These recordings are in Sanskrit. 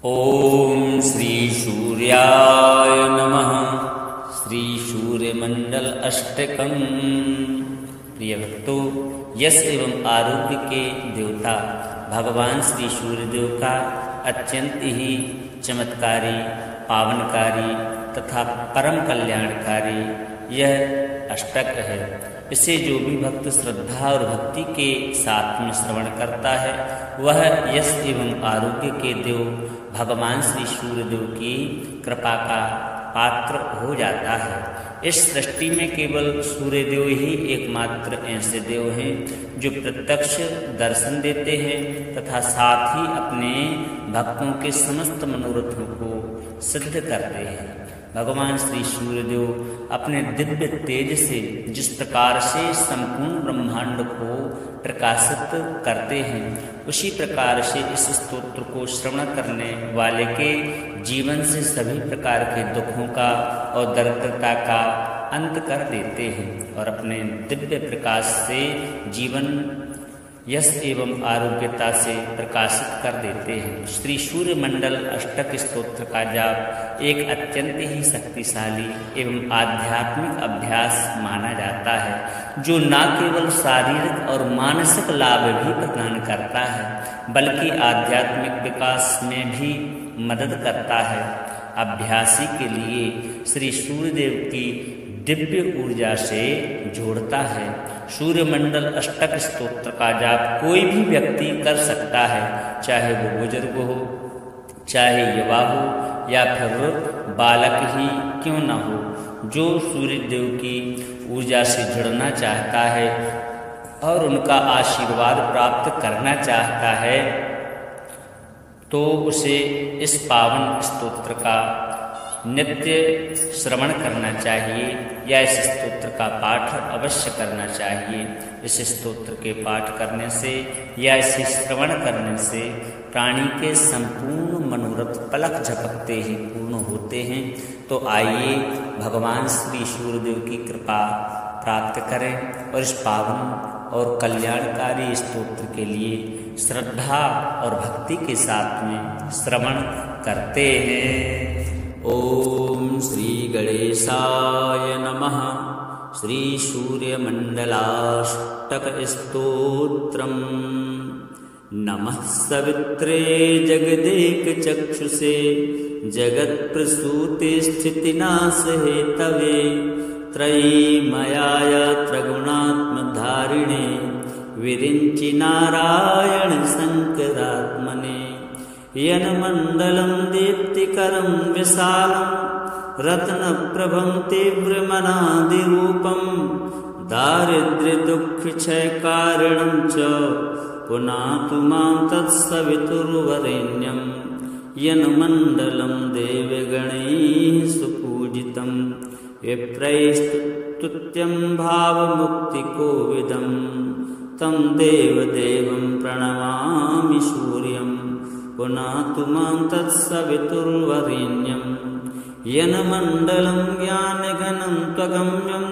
ओम श्री सूर्याय नमः। श्री सूर्यमंडल अष्टकम। प्रिय भक्तों, यश एवं आरोग्य के देवता भगवान श्री सूर्यदेव का अत्यंत ही चमत्कारी, पावनकारी तथा परम कल्याणकारी यह अष्टक है। इसे जो भी भक्त श्रद्धा और भक्ति के साथ में श्रवण करता है वह यश एवं आरोग्य के देव भगवान श्री सूर्यदेव की कृपा का पात्र हो जाता है। इस सृष्टि में केवल सूर्यदेव ही एकमात्र ऐसे देव हैं जो प्रत्यक्ष दर्शन देते हैं तथा साथ ही अपने भक्तों के समस्त मनोरथों को सिद्ध करते हैं। भगवान श्री सूर्यदेव अपने दिव्य तेज से जिस प्रकार से संपूर्ण ब्रह्मांड को प्रकाशित करते हैं, उसी प्रकार से इस स्तोत्र को श्रवण करने वाले के जीवन से सभी प्रकार के दुखों का और दरिद्रता का अंत कर देते हैं और अपने दिव्य प्रकाश से जीवन यश एवं आरोग्यता से प्रकाशित कर देते हैं। श्री सूर्य मंडल अष्टक स्तोत्र का जाप एक अत्यंत ही शक्तिशाली एवं आध्यात्मिक अभ्यास माना जाता है, जो न केवल शारीरिक और मानसिक लाभ भी प्रदान करता है बल्कि आध्यात्मिक विकास में भी मदद करता है। अभ्यासी के लिए श्री सूर्यदेव की दिव्य ऊर्जा से जोड़ता है। सूर्य मंडल अष्टक स्तोत्र का जाप कोई भी व्यक्ति कर सकता है, चाहे वो बुजुर्ग हो, चाहे युवा हो या फिर बालक ही क्यों न हो। जो सूर्य देव की ऊर्जा से जुड़ना चाहता है और उनका आशीर्वाद प्राप्त करना चाहता है तो उसे इस पावन स्तोत्र का नित्य श्रवण करना चाहिए या इस स्तोत्र का पाठ अवश्य करना चाहिए। इस स्तोत्र के पाठ करने से या इसे श्रवण करने से प्राणी के संपूर्ण मनोरथ पलक झपकते ही पूर्ण होते हैं। तो आइए भगवान श्री सूर्यदेव की कृपा प्राप्त करें और इस पावन और कल्याणकारी स्तोत्र के लिए श्रद्धा और भक्ति के साथ में श्रवण करते हैं। ओम श्री गणेशाय नमः। श्री सूर्यमंडलाष्टक स्तोत्रम्। नमः सवित्रे जगदेक चक्षुषे जगत्प्रसूते स्थितिनाश हेतवे त्रयीमयाय त्रिगुणात्मधारिणे विरिञ्चि नारायण शंकरात्मने यन्मण्डलं दीप्तिकरं विशालं रत्नप्रभं तीव्रमनादिरूपं दारिद्र्यदुःखक्षयकारणं च पुनातु मां तत्सवितुर्वरेण्यं यन्मण्डलं देवगणैः सुपूजितं विप्रैस्तुत्यं भावमुक्तिकोविदं तं देवदेवं प्रणमामि सूर्यं पुनातु मां तत्सवितुर्वरेण्यं यन्मण्डलं ज्ञानघनं त्वगम्यं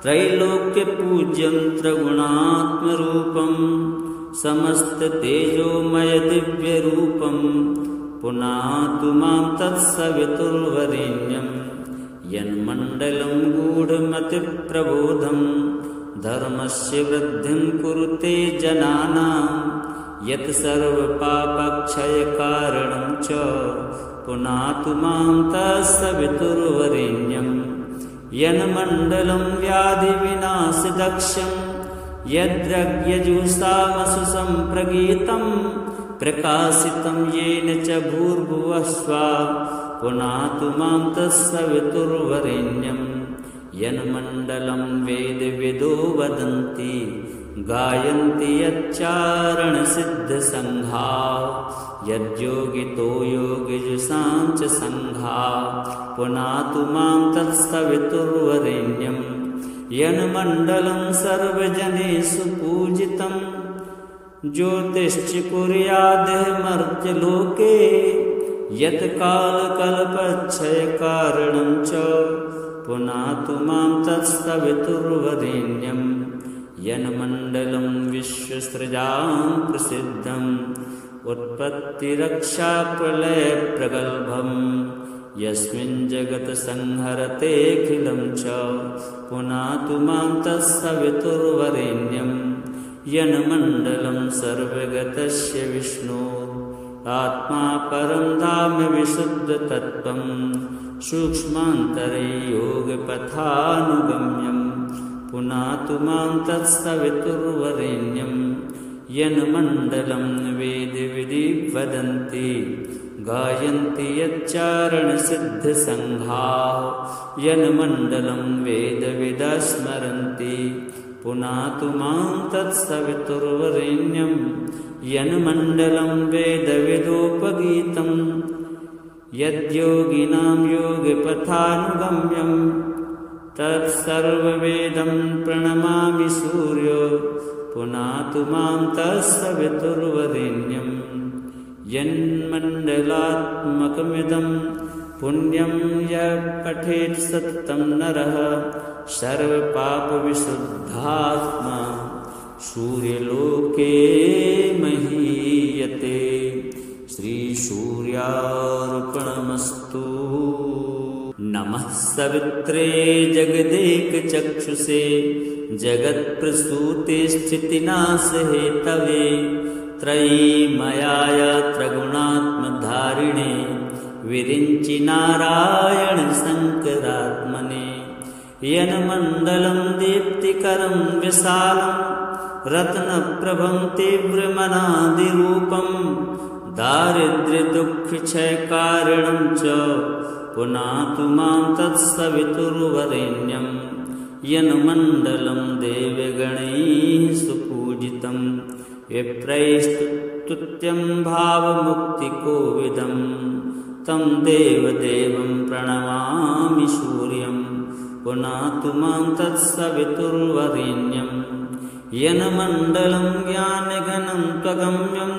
त्रैलोक्यपूज्यं त्रिगुणात्मरूपं समस्ततेजोमय दिव्यरूपं पुनातु मां तत्सवितुर्वरेण्यं यन्मण्डलं गूढमतिप्रबोधं धर्मस्य वृद्धिं कुरुते जनानां यत् सर्वपापक्षयकारणं च पुनातु मां तत्सवितुर्वरेण्यं यन्मण्डलं व्याधिविनाशदक्षं यद्यज्ञजुषामसु सम्प्रगीतं प्रकाशितं येन च भूर्भुवः स्वः पुनातु मां तत्सवितुर्वरेण्यं यन्मण्डलं वेदविदो वदन्ति गायन्ति यच्चारणसिद्धसङ्घा यद्योगितो योगिजुषां च सङ्घा पुनातु मां तत्सवितुर्वरेण्यं यन्मण्डलं सर्वजनेषु पूजितं ज्योतिश्च कुर्यादिमर्त्यलोके यत्कालकल्पक्षयकारणं च पुनातु मां तत्सवितुर्वरेण्यं यन्मण्डलं विश्वसृजां प्रसिद्धं उत्पत्तिरक्षाप्रलयप्रगल्भम् यस्मिन् जगत् संहरतेऽखिलं च पुनातु मां तत्सवितुर्वरेण्यं यन्मण्डलं सर्वगतस्य विष्णो आत्मा परं धाम विशुद्धतत्त्वं सूक्ष्मान्तरे योगपथानुगम्यं पुनातु मां तत्सवितुर्वरेण्यं यन्मण्डलं वेदविधि वदन्ति गायन्ति यच्चारणसिद्धसङ्घाः यन्मण्डलं वेदविदा स्मरन्ति पुनातु मां तत्सवितुर्वरेण्यं यन्मण्डलं वेदविदोपगीतं यद्योगिनां योगपथानुगम्यं तत्सर्ववेदं प्रणमामि सूर्यो पुनातु मां तत्सवितुर्वरेण्यं यन्मण्डलात्मकमिदं पुण्यं यः पठेत् सततं नरः सर्वपापविशुद्धात्मा सूर्यलोके महीयते। श्रीसूर्यार्पणमस्तु। नमः सवित्रे जगदेकचक्षुषे जगत्प्रसूते स्थितिनाशहेतवे त्रयीमयाय त्रिगुणात्मधारिणे विरिञ्चि नारायण शङ्करात्मने यन्मण्डलं दीप्तिकरं विशालं रत्नप्रभं तीव्रमनादिरूपं दारिद्र्यदुःखक्षयकारणं च पुनातु मां तत्सवितुर्वरेण्यं यन्मण्डलं देवगणैः सुपूजितं विप्रैस्तुत्यं भावमुक्तिकोविदं तं देवदेवं प्रणमामि सूर्यं पुनातु मां तत्सवितुर्वरेण्यं यन्मण्डलं ज्ञानघनं त्वगम्यं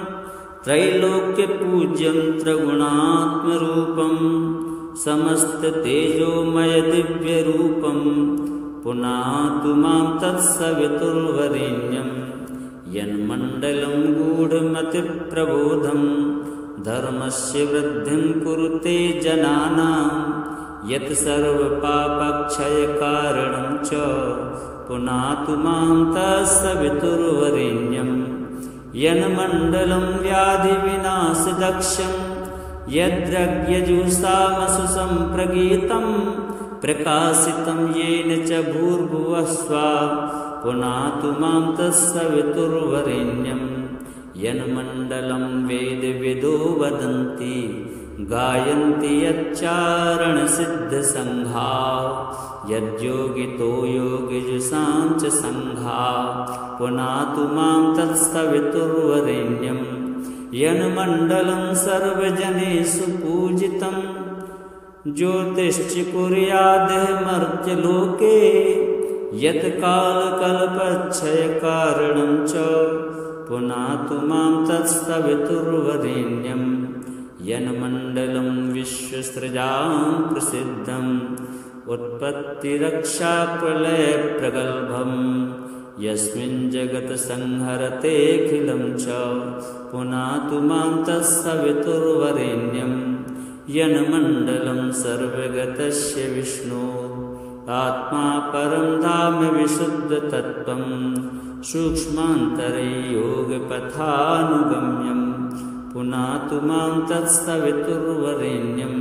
त्रैलोक्यपूज्यं त्रिगुणात्मरूपं समस्ततेजोमयदिव्यरूपं पुनातु मां तत्सवितुर्वरेण्यं यन्मण्डलं गूढमतिप्रबोधं धर्मस्य वृद्धिं कुरुते जनानां यत् सर्वपापक्षयकारणं च पुनातु मां तत्सवितुर्वरेण्यं यन्मण्डलं व्याधिविनाशदक्षं यद्रज्ञजुषामसु सम्प्रगीतं प्रकाशितं येन च भूर्भुवः स्वः पुनातु मां तत्सवितुर्वरेण्यं यन्मण्डलं वेदविदो वदन्ति गायन्ति यच्चारणसिद्धसङ्घाः यद्योगितो योगिजुषां च सङ्घाः पुनातु मां तत्सवितुर्वरेण्यं यन्मण्डलं सर्वजनेषु पूजितं ज्योतिश्च कुर्यादमर्त्यलोके यत्कालकल्पक्षयकारणं च पुनातु मां तत्सवितुर्वरेण्यं यन्मण्डलं विश्वसृजां प्रसिद्धं उत्पत्तिरक्षाप्रलयप्रगल्भं यस्मिन् जगत् संहरतेऽखिलं च पुनातु मां तत्सवितुर्वरेण्यं यन्मण्डलं सर्वगतस्य विष्णो आत्मा परं धाम विशुद्धतत्त्वं सूक्ष्मान्तरे योगपथानुगम्यं पुनातु मां तत्सवितुर्वरेण्यं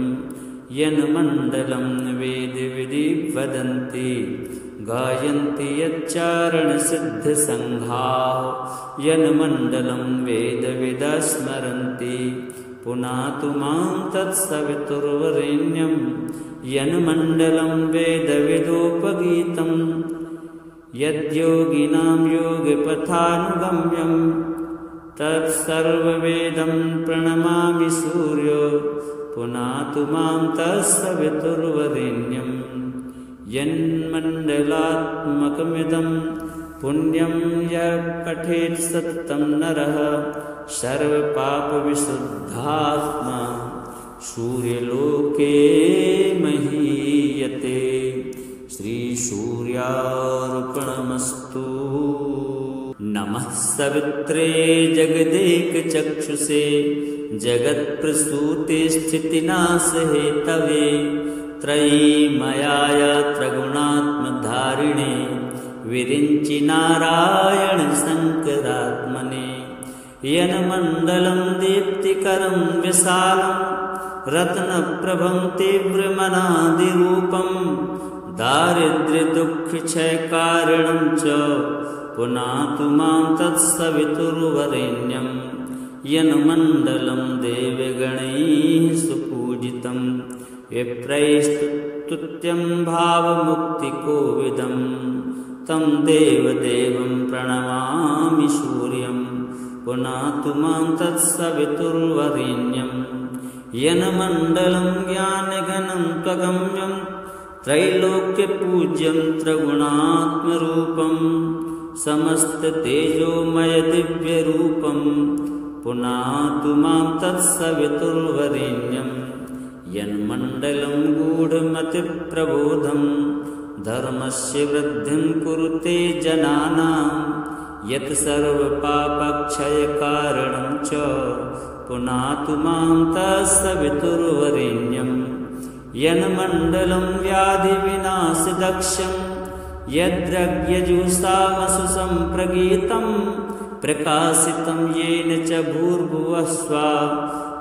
यन्मण्डलं वेदविधि वदन्ति गायन्ति यच्चारणसिद्धसङ्घाः यन्मण्डलं वेदविदा स्मरन्ति पुनातु मां तत्सवितुर्वरेण्यं यन्मण्डलं वेदविदोपगीतं यद्योगिनां योगपथानुगम्यं तत्सर्ववेदं प्रणमामि सूर्यो पुनातु मां तत्सवितुर्वरेण्यं यन्मण्डलात्मकमिदं पुण्यं यः पठेत् सततं नरः सर्वपापविशुद्धात्मा सूर्यलोके महीयते। श्रीसूर्यार्पणमस्तु। नमः सवित्रे जगदेकचक्षुषे जगत्प्रसूतिस्थितिनाशहेतवे त्रयीमयाय त्रिगुणात्मधारिणे विरिञ्चि नारायण शङ्करात्मने यन्मण्डलं दीप्तिकरं विशालं रत्नप्रभं तीव्रमनादिरूपं दारिद्र्यदुःखक्षयकारणं च पुनातु मां तत्सवितुर्वरेण्यं यन्मण्डलं देवगणैः सुपूजितं विप्रैस्तुत्यं भावमुक्तिकोविदं तं देवदेवं प्रणमामि सूर्यं पुनातु मां तत्सवितुर्वरेण्यं यन्मण्डलं ज्ञानघनं त्वगम्यं त्रैलोक्यपूज्यं त्रिगुणात्मरूपं समस्ततेजोमयदिव्यरूपं पुनातु मां तत्सवितुर्वरेण्यं यन्मण्डलं गूढमतिप्रबोधं धर्मस्य वृद्धिं कुरुते जनानां यत् सर्वपापक्षयकारणं च पुनातु मां तत्सवितुर्वरेण्यं यन्मण्डलं व्याधिविनाशदक्षं यद्रज्ञजुषामसु सम्प्रगीतं प्रकाशितं येन च भूर्भुवः स्वः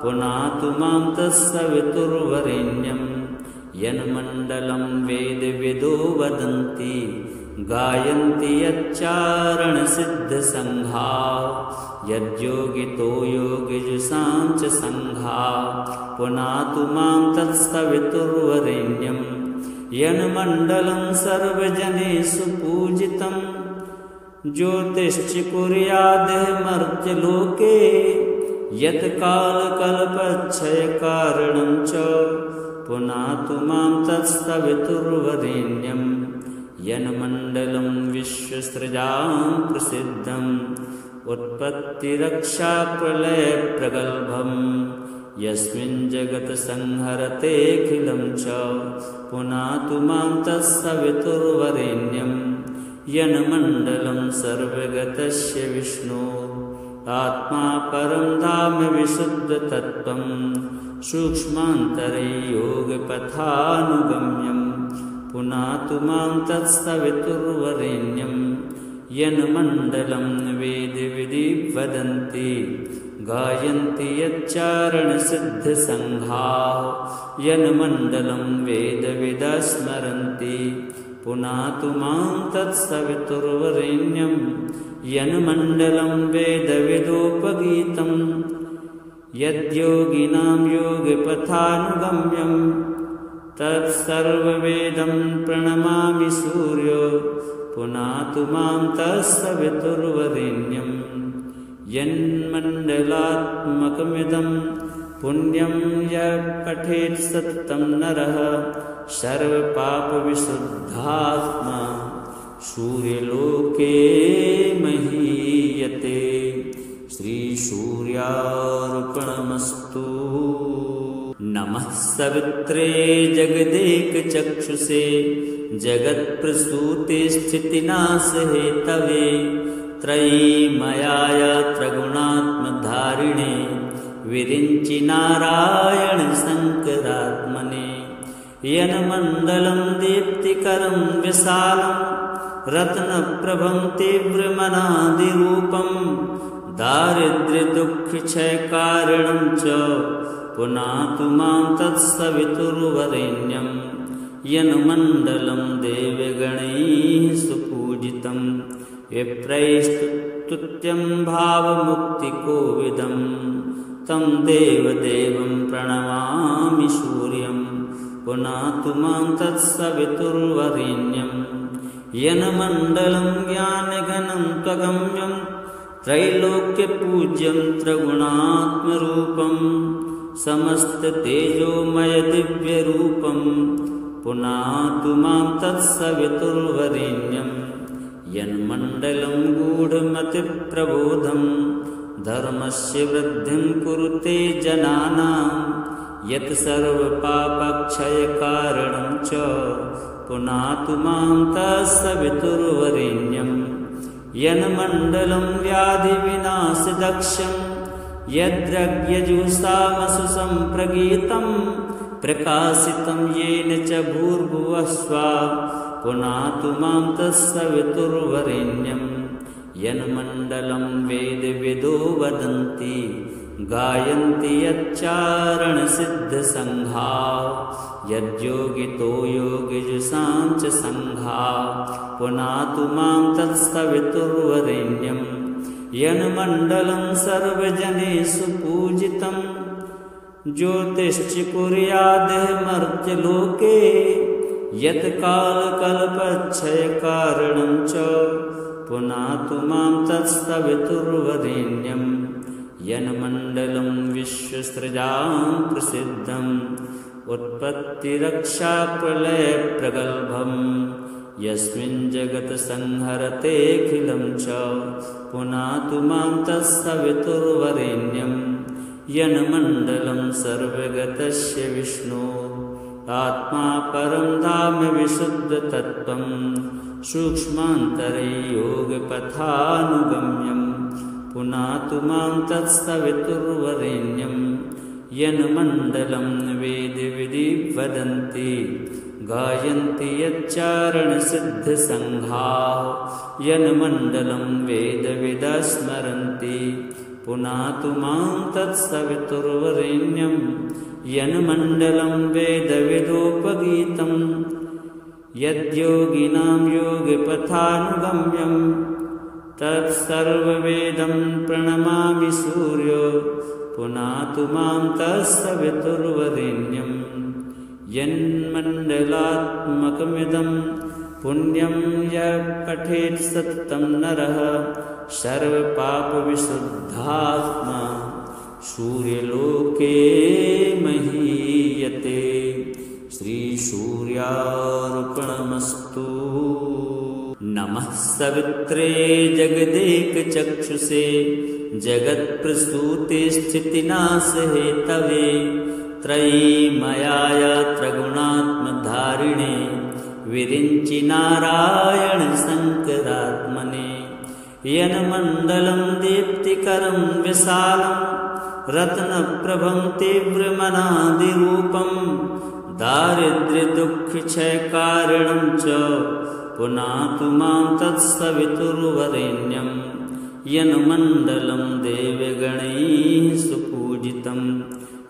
पुनातु मां तत्सवितुर्वरेण्यं यन्मण्डलं वेदविदो वदन्ति गायन्ति यच्चारणसिद्धसङ्घा यद्योगितो योगिजुषां च सङ्घा पुनातु मां तत्सवितुर्वरेण्यं यन्मण्डलं सर्वजनेषु पूजितं ज्योतिश्च कुर्यादमर्त्यलोके यत्कालकल्पक्षयकारणं च पुनातु मां तत्सवितुर्वरेण्यं यन्मण्डलं विश्वसृजां प्रसिद्धम् उत्पत्तिरक्षाप्रलयप्रगल्भं यस्मिन् जगत्संहरतेऽखिलं च पुनातु मां तत्सवितुर्वरेण्यं यन्मण्डलं सर्वगतस्य विष्णो आत्मा परं धाम विशुद्धतत्त्वं सूक्ष्मान्तरे योगपथानुगम्यं पुनातु मां तत्सवितुर्वरेण्यं यन्मण्डलं वेदविदि वदन्ति गायन्ति यच्चारणसिद्धसङ्घा यन्मण्डलं वेदविदा स्मरन्ति पुनातु मां तत्सवितुर्वरेण्यं यन्मण्डलं वेदविदोपगीतं यद्योगिनां योगपथानुगम्यं तत्सर्ववेदं प्रणमामि सूर्यो पुनातु मां तत्सवितुर्वरेण्यं यन्मण्डलात्मकमिदं पुण्यं यः पठेत् सततं नरः सर्वपापविशुद्धात्मा सूर्यलोके महीयते। श्रीसूर्यार्पणमस्तु। नमः सवित्रे जगदेकचक्षुषे जगत्प्रसूतिस्थितिनाशहेतवे त्रयीमयाय त्रिगुणात्मधारिणे विरिञ्चि नारायण शङ्करात्मने यन्मण्डलं दीप्तिकरं विशालं रत्नप्रभं तीव्रमनादिरूपं दारिद्र्यदुःखक्षयकारणं च पुनातु मां तत्सवितुर्वरेण्यं यन्मण्डलं देवगणैः सुपूजितं विप्रैस्तुत्यं भावमुक्तिकोविदं तं देवदेवं प्रणमामि सूर्यं पुनातु मां तत्सवितुर्वरेण्यं यन्मण्डलं ज्ञानघनं त्वगम्यं त्रैलोक्यपूज्यं त्रिगुणात्मरूपं समस्ततेजोमयदिव्यरूपं पुनातु मां तत्सवितुर्वरेण्यं यन्मण्डलं गूढमतिप्रबोधं धर्मस्य वृद्धिं कुरुते जनानां यत् सर्वपापक्षयकारणं च पुनातु मां तत्सवितुर्वरेण्यं यन्मण्डलं व्याधिविनाशदक्षं यद्रज्ञजुषामसु सम्प्रगीतं प्रकाशितं येन च भूर्भुवः स्वः पुनातु मां तत्सवितुर्वरेण्यं यन्मण्डलं वेदविदो वदन्ति गायन्ति यच्चारणसिद्धसङ्घाः यद्योगितो योगिजुषां च सङ्घाः पुनातु मां तत्सवितुर्वरेण्यं यन्मण्डलं सर्वजनेषु पूजितं ज्योतिश्च कुर्यादिमर्त्यलोके यत्कालकल्पक्षयकारणं च पुनातु मां तत्सवितुर्वरेण्यं यन्मण्डलं विश्वसृजां प्रसिद्धम् उत्पत्तिरक्षाप्रलयप्रगल्भं यस्मिन् जगत्संहरतेऽखिलं च पुनातु मां तत्सवितुर्वरेण्यं यन्मण्डलं सर्वगतस्य विष्णोः आत्मा परं धाम विशुद्धतत्त्वं सूक्ष्मान्तरे योगपथानुगम्यं पुनातु मां तत्सवितुर्वरेण्यं यन्मण्डलं वेदविदि वदन्ति गायन्ति यच्चारणसिद्धसङ्घाः यन्मण्डलं वेदविदः स्मरन्ति पुनातु मां तत्सवितुर्वरेण्यं यन्मण्डलं वेदविदोपगीतं यद्योगिनां योगपथानुगम्यं तत्सर्ववेदं प्रणमामि सूर्यो पुनातु मां तत्सवितुर्वरेण्यं यन्मण्डलात्मकमिदं पुण्यं यः पठेत् सततं नरः सर्वपापविशुद्धात्मा सूर्यलोके महीयते। श्रीसूर्यार्पणमस्तु। नमः सवित्रे जगदेकचक्षुषे जगत्प्रसूतिस्थितिनाशहेतवे त्रयीमयाय त्रिगुणात्मधारिणे विरिञ्चि नारायण शङ्करात्मने यन्मण्डलं दीप्तिकरं विशालं रत्नप्रभं तीव्रमनादिरूपं दारिद्र्यदुःखक्षयकारणं च पुनातु मां तत्सवितुर्वरेण्यं यन्मण्डलं देवगणैः सुपूजितं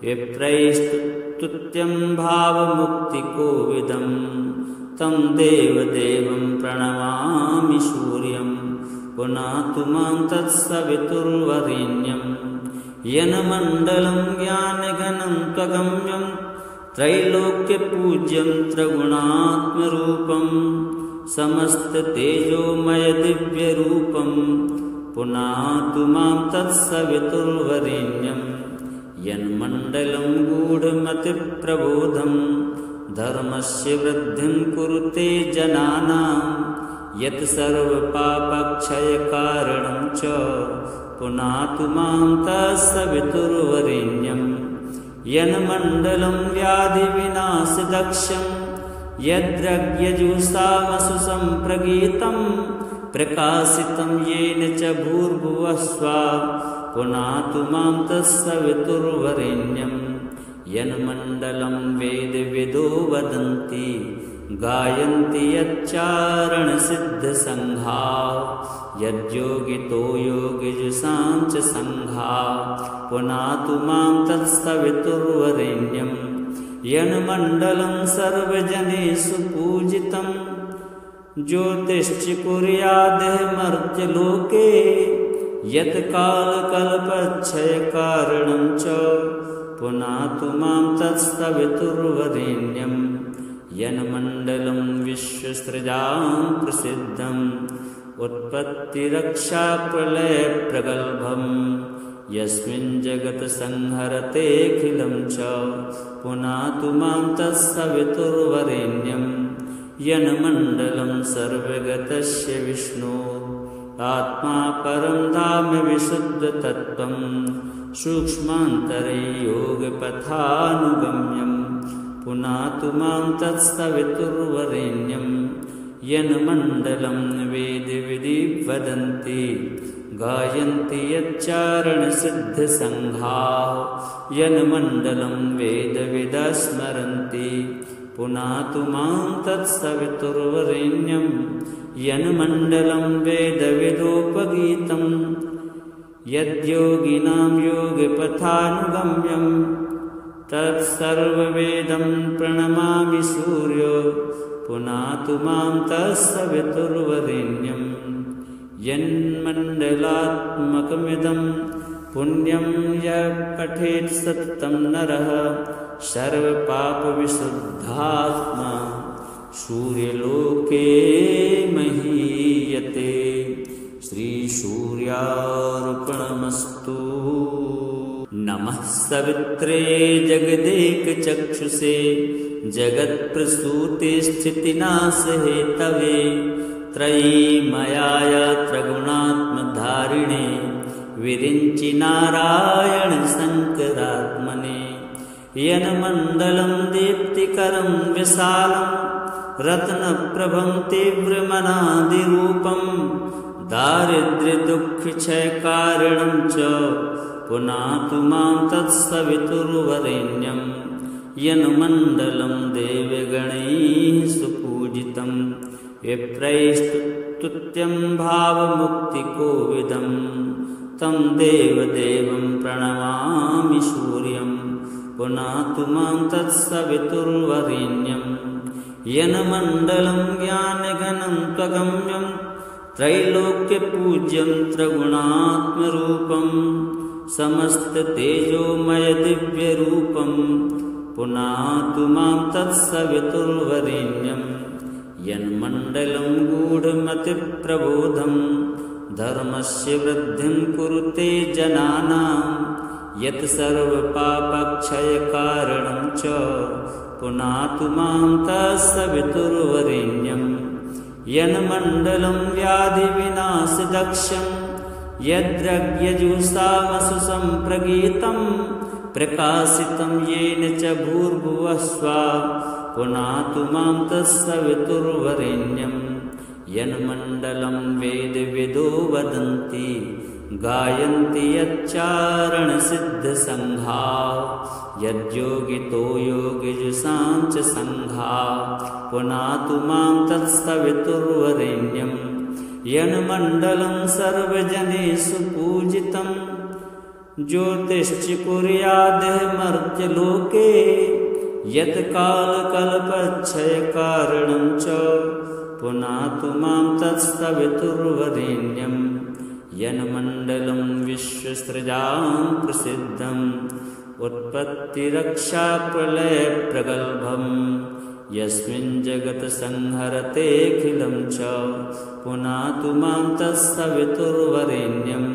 विप्रैस्तुत्यं भावमुक्तिकोविदं तं देवदेवं प्रणमामि सूर्यं पुनातु मां तत्सवितुर्वरेण्यं यन्मण्डलं ज्ञानगणं त्वगम्यं त्रैलोक्यपूज्यं त्रिगुणात्मरूपं समस्ततेजोमयदिव्यरूपं पुनातु मां तत्सवितुर्वरेण्यं यन्मण्डलं गूढमतिप्रबोधं धर्मस्य वृद्धिं कुरुते जनानां यत् सर्वपापक्षयकारणं च पुनातु मां तत्सवितुर्वरेण्यं यन्मण्डलं व्याधिविनाशदक्षं यद्रज्ञजुषामसु सम्प्रगीतं प्रकाशितं येन च भूर्भुवः स्वः पुनातु मां तत्सवितुर्वरेण्यं यन्मण्डलं वेदविदो वदन्ति गायन्ति यच्चारणसिद्धसङ्घाः यद्योगितो योगिजुषां च सङ्घाः पुनातु मां तत्सवितुर्वरेण्यं यन्मण्डलं सर्वजनेषु पूजितं ज्योतिश्च कुर्यादिमर्त्यलोके यत्कालकल्पक्षयकारणं च पुनातु मां तत्सवितुर्वरेण्यं यन्मण्डलं विश्वसृजां प्रसिद्धम् उत्पत्तिरक्षाप्रलयप्रगल्भं यस्मिन् जगत्संहरतेऽखिलं च पुनातु मां तत्सवितुर्वरेण्यं यन्मण्डलं सर्वगतस्य विष्णोः आत्मा परं धाम विशुद्धतत्त्वं सूक्ष्मान्तरे योगपथानुगम्यं पुनातु मां तत्सवितुर्वरेण्यं यन्मण्डलं वेदविदि वदन्ति गायन्ति यच्चारणसिद्धसङ्घाः यन्मण्डलं वेदविदः स्मरन्ति पुनातु मां तत्सवितुर्वरेण्यं यन्मण्डलं वेदविदोपगीतं यद्योगिनां योगपथानुगम्यं तत्सर्ववेदं प्रणमामि सूर्यो पुनातु मां तत्सवितुर्वरेण्यं यन्मण्डलात्मकमिदं पुण्यं यः पठेत् सततं नरः सर्वपापविशुद्धात्मा सूर्यलोके महीयते। श्रीसूर्यार्पणमस्तु। नमः सवित्रे जगदेकचक्षुषे जगत्प्रसूतिस्थितिनाशहेतवे त्रयीमयाय त्रिगुणात्मधारिणे विरिञ्चि नारायण शङ्करात्मने यन्मण्डलं दीप्तिकरं विशालं रत्नप्रभं तीव्रमनादिरूपं दारिद्र्यदुःखक्षयकारणं च पुनातु मां तत्सवितुर्वरेण्यं यन्मण्डलं देवगणैः सुपूजितं विप्रैस्तुत्यं भावमुक्तिकोविदं तं देवदेवं प्रणमामि सूर्यं पुनातु मां तत्सवितुर्वरेण्यं यन्मण्डलं ज्ञानघनं त्वगम्यं त्रैलोक्यपूज्यं त्रिगुणात्मरूपं समस्ततेजोमयदिव्यरूपं पुनातु मां तत्सवितुर्वरेण्यं यन्मण्डलं गूढमतिप्रबोधं धर्मस्य वृद्धिं कुरुते जनानां यत् सर्वपापक्षयकारणं च पुनातु मां तत्सवितुर्वरेण्यं यन्मण्डलं व्याधिविनाशदक्षं यद्रज्ञजुषामसु सम्प्रगीतं प्रकाशितं येन च भूर्भुवः स्वः पुनातु मां तत्सवितुर्वरेण्यं यन्मण्डलं वेदविदो वदन्ति गायन्ति यच्चारणसिद्धसङ्घाः यद्योगितो योगिजुषां च सङ्घाः पुनातु मां तत्सवितुर्वरेण्यं यन्मण्डलं सर्वजनेषु पूजितं ज्योतिश्च कुर्यादेहमर्त्यलोके यत्कालकल्पक्षयकारणं च पुनातु मां तत्सवितुर्वरेण्यं यन्मण्डलं विश्वसृजां प्रसिद्धं उत्पत्तिरक्षाप्रलयप्रगल्भं यस्मिन् जगत्संहरतेऽखिलं च पुनातु मां तत्सवितुर्वरेण्यं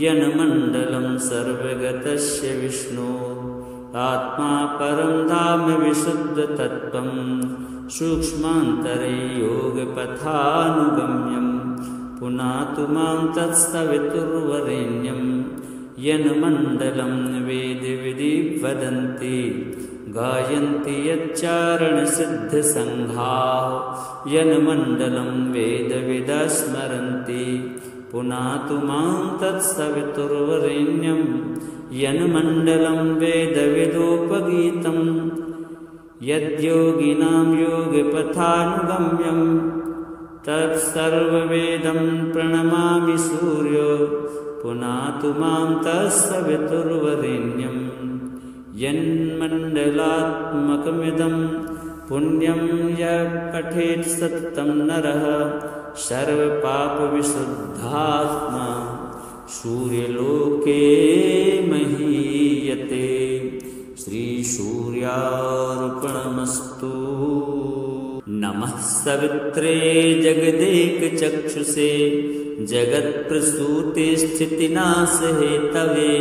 यन्मण्डलं सर्वगतस्य विष्णो आत्मा परं धाम विशुद्धतत्त्वं सूक्ष्मान्तरे योगपथानुगम्यं पुनातु मां तत्सवितुर्वरेण्यं यन्मण्डलं वेदविदि वदन्ति गायन्ति यच्चारणसिद्धसङ्घाः यन्मण्डलं वेदविदः स्मरन्ति पुनातु मां तत्सवितुर्वरेण्यं यन्मण्डलं वेदविदोपगीतं यद्योगिनां योगपथानुगम्यं तत्सर्ववेदं प्रणमामि सूर्यो पुनातु मां तत्सवितुर्वरेण्यं यन्मण्डलात्मकमिदं पुण्यं यः पठेत् सततं नरः सर्वपापविशुद्धात्मा सूर्यलोके महीयते। श्रीसूर्यार्पणमस्तु। नमः सवित्रे जगदेकचक्षुषे जगत्प्रसूतिस्थितिनाशहेतवे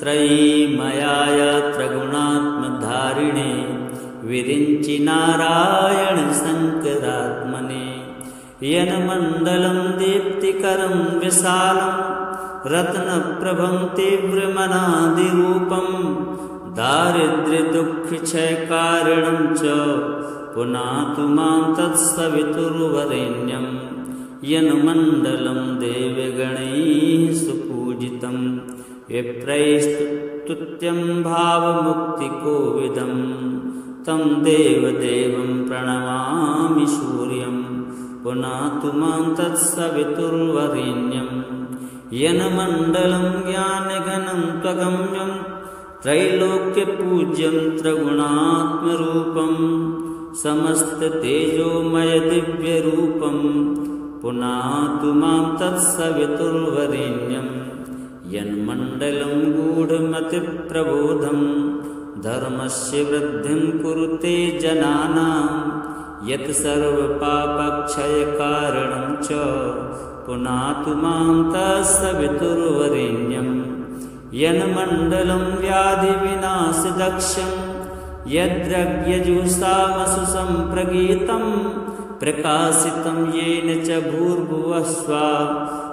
त्रयीमयाय त्रिगुणात्मधारिणे विरिञ्चि नारायण शङ्करात्मने यन्मण्डलं दीप्तिकरं विशालं रत्नप्रभं तीव्रमनादिरूपं दारिद्र्यदुःखक्षयकारणं च पुनातु मां तत्सवितुर्वरेण्यं यन्मण्डलं देवगणैः सुपूजितं विप्रैस्तुत्यं भावमुक्तिकोविदं तं देवदेवं प्रणमामि सूर्यं पुनातु मां तत्सवितुर्वरेण्यं यन्मण्डलं ज्ञानघनं त्वगम्यं त्रैलोक्यपूज्यं त्रिगुणात्मरूपं समस्ततेजोमयदिव्यरूपं पुनातु मां तत्सवितुर्वरेण्यं यन्मण्डलं गूढमतिप्रबोधं धर्मस्य वृद्धिं कुरुते जनानां यत् सर्वपापक्षयकारणं च पुनातु मां तत्सवितुर्वरेण्यं यन्मण्डलं व्याधिविनाशदक्षं यद्रज्ञजुषामसु सम्प्रगीतं प्रकाशितं येन च भूर्भुवः स्वः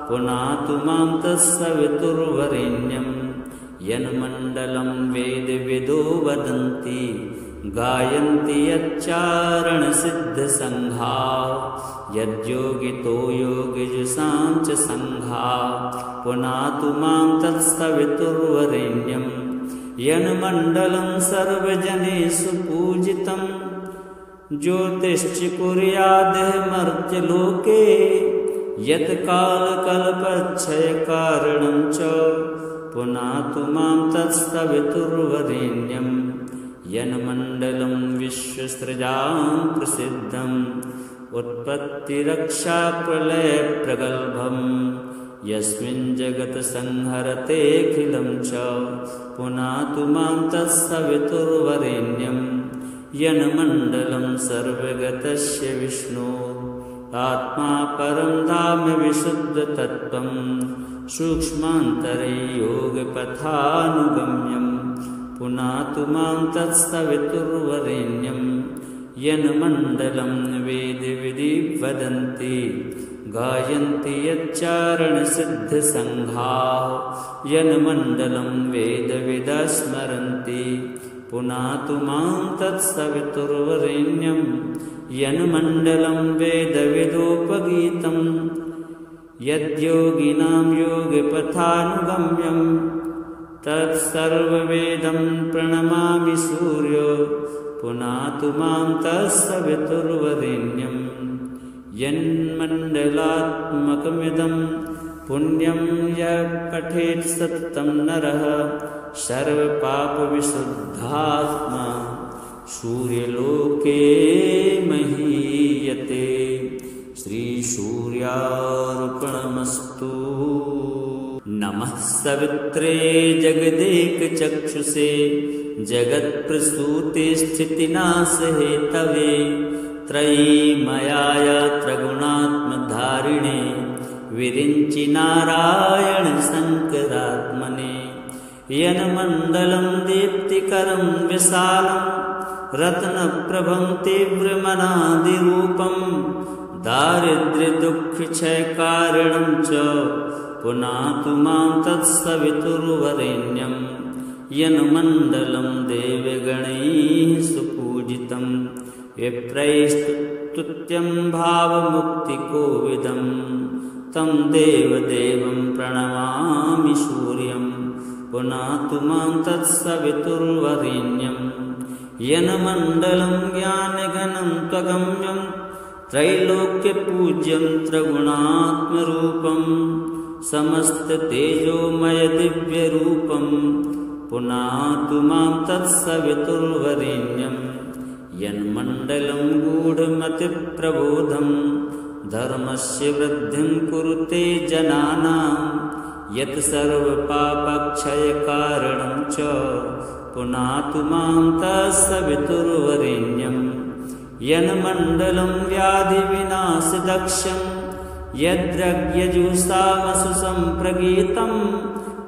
पुनातु मां तत्सवितुर्वरेण्यं यन्मण्डलं वेदविदो वदन्ति गायन्ति यच्चारणसिद्धसङ्घाः यद्योगितो योगिजुषां च सङ्घाः पुनातु मां तत्सवितुर्वरेण्यं यन्मण्डलं सर्वजनेषु पूजितं ज्योतिश्च कुर्यादिमर्त्यलोके यत्कालकल्पक्षयकारणं च पुनातु मां तत्सवितुर्वरेण्यं यन्मण्डलं विश्वसृजां प्रसिद्धम् उत्पत्तिरक्षाप्रलयप्रगल्भं यस्मिन् जगत्संहरतेऽखिलं च पुनातु मां तत्सवितुर्वरेण्यं यन्मण्डलं सर्वगतस्य विष्णो आत्मा परं धाम विशुद्धतत्त्वं सूक्ष्मान्तरे योगपथानुगम्यं पुनातु मां तत्सवितुर्वरेण्यं यन्मण्डलं वेदविदि वदन्ति गायन्ति यच्चारणसिद्धसङ्घाः यन्मण्डलं वेदविदः स्मरन्ति पुनातु मां तत्सवितुर्वरेण्यं यन्मण्डलं वेदविदोपगीतं यद्योगिनां योगपथानुगम्यं तत्सर्ववेदं प्रणमामि सूर्यो पुनातु मां तत्सवितुर्वरेण्यं यन्मण्डलात्मकमिदं पुण्यं यः पठेत् सततं नरः सर्वपापविशुद्धात्मा सूर्यलोके महीयते। श्रीसूर्यार्पणमस्तु। नमः सवित्रे जगदेकचक्षुषे जगत्प्रसूते स्थितिनाशहेतवे त्रयीमयाय त्रिगुणात्मधारिणे विरिञ्चि नारायण शङ्करात्मने यन्मण्डलं दीप्तिकरं विशालं रत्नप्रभं तीव्रमनादिरूपं दारिद्र्यदुःखक्षयकारणं च पुनातु मां तत्सवितुर्वरेण्यं यन्मण्डलं देवगणैः सुपूजितं विप्रैस्तुत्यं भावमुक्तिकोविदं तं देवदेवं प्रणमामि सूर्यं पुनातु मां तत्सवितुर्वरेण्यं यन्मण्डलं ज्ञानघनं त्वगम्यं त्रैलोक्यपूज्यं त्रिगुणात्मरूपं समस्ततेजोमयदिव्यरूपं पुनातु मां तत्सवितुर्वरेण्यं यन्मण्डलं गूढमतिप्रबोधं धर्मस्य वृद्धिं कुरुते जनानां यत् सर्वपापक्षयकारणं च पुनातु मां तत्सवितुर्वरेण्यं यन्मण्डलं व्याधिविनाशदक्षं यद्रज्ञजुषामसु सम्प्रगीतं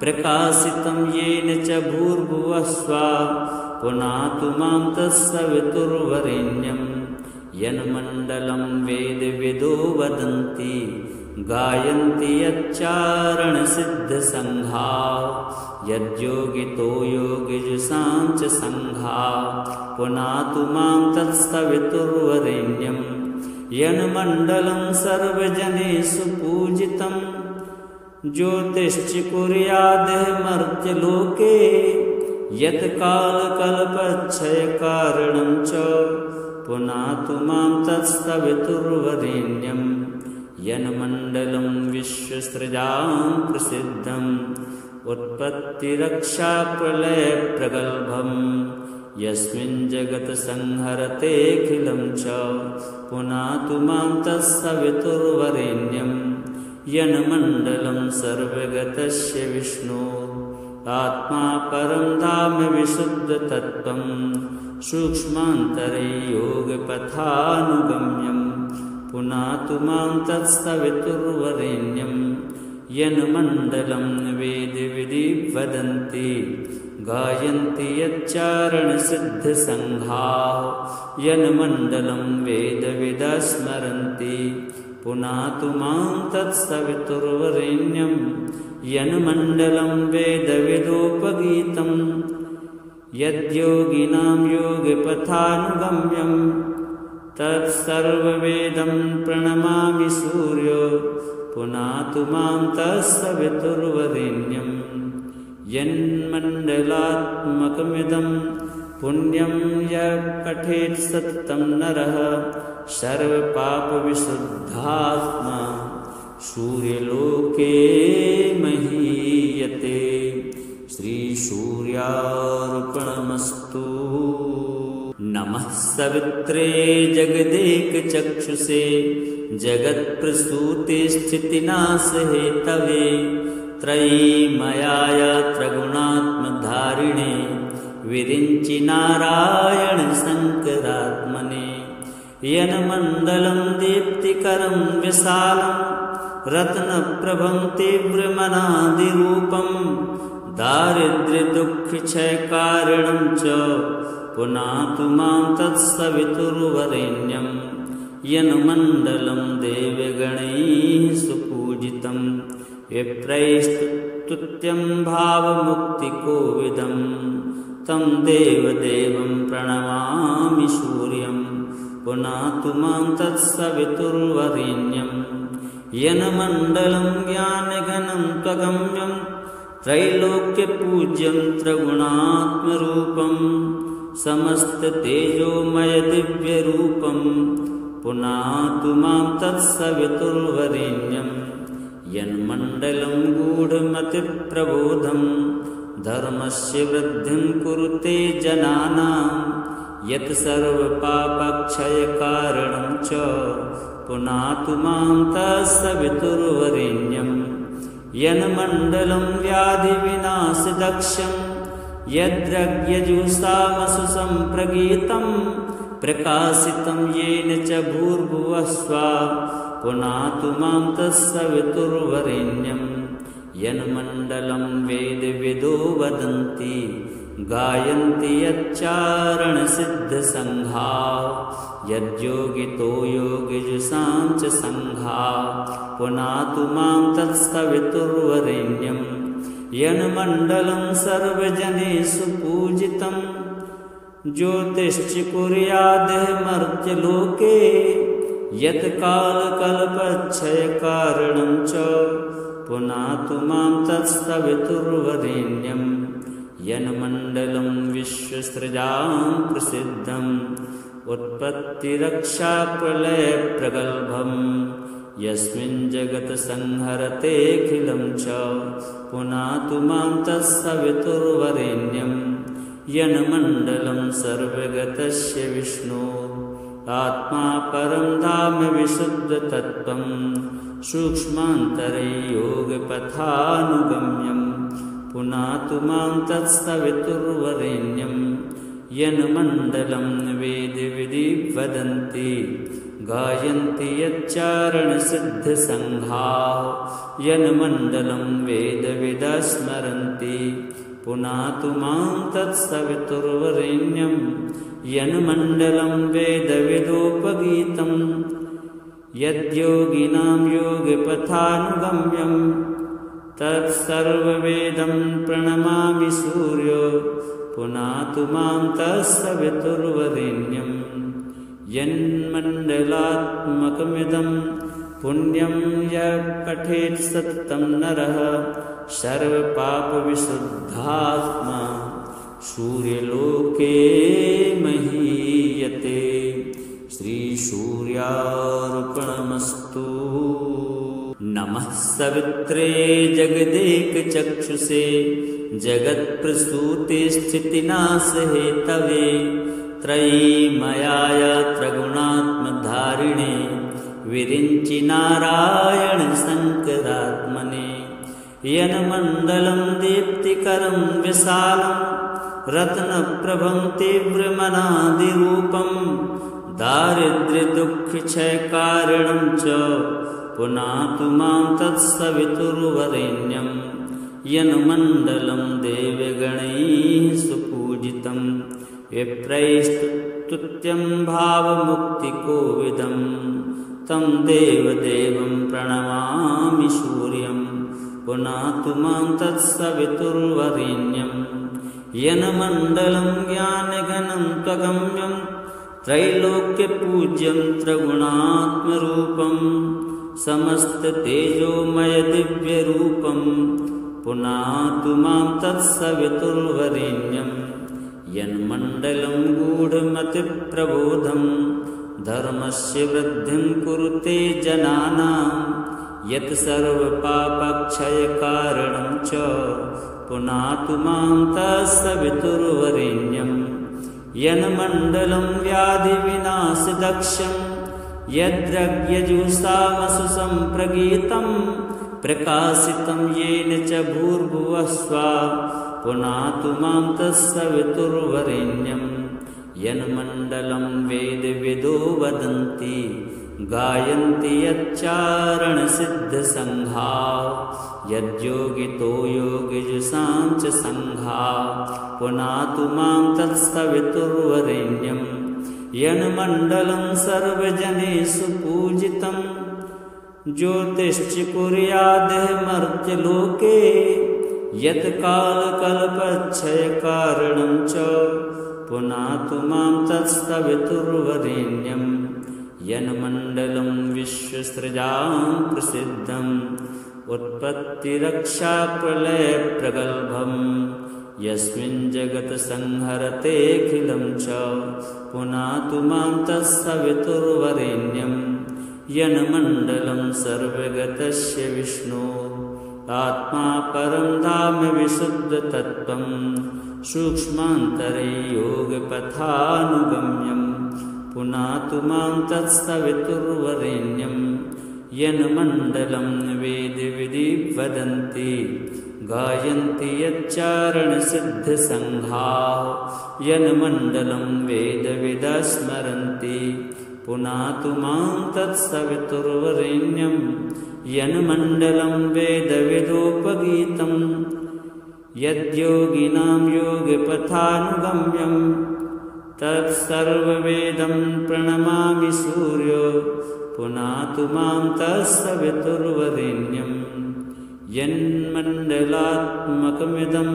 प्रकाशितं येन च भूर्भुवः स्वः पुनातु मां तत्सवितुर्वरेण्यं यन्मण्डलं वेदविदो वदन्ति गायन्ति यच्चारणसिद्धसङ्घा यद्योगितो योगिजुषाञ्च सङ्घा पुनातु मां तत्सवितुर्वरेण्यं यन्मण्डलं सर्वजनेषु पूजितं ज्योतिश्च कुर्यादिमर्त्यलोके यत्कालकल्पक्षयकारणं च पुनातु मां तत्सवितुर्वरेण्यं यन्मण्डलं विश्वसृजां प्रसिद्धम् उत्पत्तिरक्षाप्रलयप्रगल्भं यस्मिन् जगत्संहरतेऽखिलं च पुनातु मां तत्सवितुर्वरेण्यं यन्मण्डलं सर्वगतस्य विष्णो आत्मा परं धाम विशुद्धतत्त्वं सूक्ष्मान्तरे योगपथानुगम्यं पुनातु मां तत्सवितुर्वरेण्यं यन्मण्डलं वेदविधि वदन्ति गायन्ति यच्चारणसिद्धसङ्घा यन्मण्डलं वेदविदः स्मरन्ति पुनातु मां तत्सवितुर्वरेण्यं यन्मण्डलं वेदविदोपगीतं यद्योगिनां योगपथानुगम्यं तत्सर्ववेदं प्रणमामि सूर्यो पुनातु मां तत्सवितुर्वरेण्यं यन्मण्डलात्मकमिदं पुण्यं यः पठेत् सततं नरः सर्वपापविशुद्धात्मा सूर्यलोके महीयते। श्रीसूर्यार्पणमस्तु। नमः सवित्रे जगदेकचक्षुषे जगत्प्रसूतिस्थितिनाशहेतवे त्रयीमयाय त्रिगुणात्मधारिणे विरिञ्चि नारायण शङ्करात्मने यन्मण्डलं दीप्तिकरं विशालं रत्नप्रभं तीव्रमनादिरूपं दारिद्र्यदुःखक्षयकारणं च पुनातु मां तत्सवितुर्वरेण्यं यन्मण्डलं देवगणैः सुपूजितं विप्रैस्तुत्यं भावमुक्तिकोविदं तं देवदेवं प्रणमामि सूर्यं पुनातु मां तत्सवितुर्वरेण्यं यन्मण्डलं ज्ञानघनं त्वगम्यं त्रैलोक्यपूज्यं त्रिगुणात्मरूपं समस्ततेजोमयदिव्यरूपं पुनातु मां तत्सवितुर्वरेण्यं यन्मण्डलं गूढमतिप्रबोधं धर्मस्य वृद्धिं कुरुते जनानां यत् सर्वपापक्षयकारणं च पुनातु मां तत्सवितुर्वरेण्यं यन्मण्डलं व्याधिविनाशदक्षं यद्रज्ञजुषामसु सम्प्रगीतं प्रकाशितं येन च भूर्भुवः स्वः पुनातु मां तत्सवितुर्वरेण्यं यन्मण्डलं वेदविदो वदन्ति गायन्ति यच्चारणसिद्धसङ्घा यद्योगितो योगिजुषाञ्च सङ्घा पुनातु मां तत्सवितुर्वरेण्यं यन्मण्डलं सर्वजनेषु पूजितं ज्योतिश्च कुर्यादिमर्त्यलोके यत्कालकल्पक्षयकारणं च पुनातु मां तत्सवितुर्वरेण्यं यन्मण्डलं विश्वसृजां प्रसिद्धम् उत्पत्तिरक्षाप्रलयप्रगल्भं यस्मिन् जगत्संहरतेऽखिलं च पुनातु मां तत्सवितुर्वरेण्यं यन्मण्डलं सर्वगतस्य विष्णो आत्मा परं धाम विशुद्धतत्त्वं सूक्ष्मान्तरे योगपथानुगम्यं पुनातु मां तत्सवितुर्वरेण्यं यन्मण्डलं वेदविधि वदन्ति गायन्ति यच्चारणसिद्धसङ्घा यन्मण्डलं वेदविदः स्मरन्ति पुनातु मां तत्सवितुर्वरेण्यं यन्मण्डलं वेदविदोपगीतं यद्योगिनां योगपथानुगम्यं तत्सर्ववेदं प्रणमामि सूर्यो पुनातु मां तत्सवितुर्वरेण्यं यन्मण्डलात्मकमिदं पुण्यं यः पठेत् सततं नरः सर्वपापविशुद्धात्मा सूर्यलोके महीयते। श्रीसूर्यार्पणमस्तु। नमः सवित्रे जगदेकचक्षुषे जगत्प्रसूतिस्थितिनाशहेतवे त्रयीमयाय त्रिगुणात्मधारिणे विरिञ्चि नारायण शङ्करात्मने यन्मण्डलं दीप्तिकरं विशालं रत्नप्रभं तीव्रमनादिरूपं दारिद्र्यदुःखक्षयकारणं च पुनातु मां तत्सवितुर्वरेण्यं यन्मण्डलं देवगणैः सुपूजितं विप्रैस्तुत्यं भावमुक्तिकोविदं तं देवदेवं प्रणमामि सूर्यं पुनातु मां तत्सवितुर्वरेण्यं यन्मण्डलं ज्ञानघनं त्वगम्यं त्रैलोक्यपूज्यं त्रिगुणात्मरूपं समस्ततेजोमयदिव्यरूपं पुनातु मां तत्सवितुर्वरेण्यं यन्मण्डलं गूढमतिप्रबोधं धर्मस्य वृद्धिं कुरुते जनानां यत् सर्वपापक्षयकारणं च पुनातु मां तत्सवितुर्वरेण्यं यन्मण्डलं व्याधिविनाशदक्षं यद्रज्ञजुषामसु सम्प्रगीतं प्रकाशितं येन च भूर्भुवः स्वः पुनातु मां तत्सवितुर्वरेण्यं यन्मण्डलं वेदविदो वदन्ति गायन्ति यच्चारणसिद्धसङ्घा यद्योगितो योगिजुषां च सङ्घा पुनातु मां तत्सवितुर्वरेण्यं यन्मण्डलं सर्वजनेषु पूजितं ज्योतिश्च कुर्यादहमर्त्यलोके यत्कालकल्पक्षयकारणं च पुनातु मां तत्सवितुर्वरेण्यं यन्मण्डलं विश्वसृजां प्रसिद्धम् उत्पत्तिरक्षाप्रलयप्रगल्भं यस्मिन् जगत्संहरतेऽखिलं च पुनातु मां तत्सवितुर्वरेण्यं यन्मण्डलं सर्वगतस्य विष्णो आत्मा परं धाम विशुद्धतत्त्वं सूक्ष्मान्तरे योगपथानुगम्यं पुनातु मां तत्सवितुर्वरेण्यं यन्मण्डलं वेदविदि वदन्ति गायन्ति यच्चारणसिद्धसङ्घा यन्मण्डलं वेदविदः स्मरन्ति पुनातु मां तत्सवितुर्वरेण्यं यन्मण्डलं वेदविदोपगीतं यद्योगिनां योगपथानुगम्यं तत्सर्ववेदं प्रणमामि सूर्यो पुनातु मां तत्सवितुर्वरेण्यं यन्मण्डलात्मकमिदं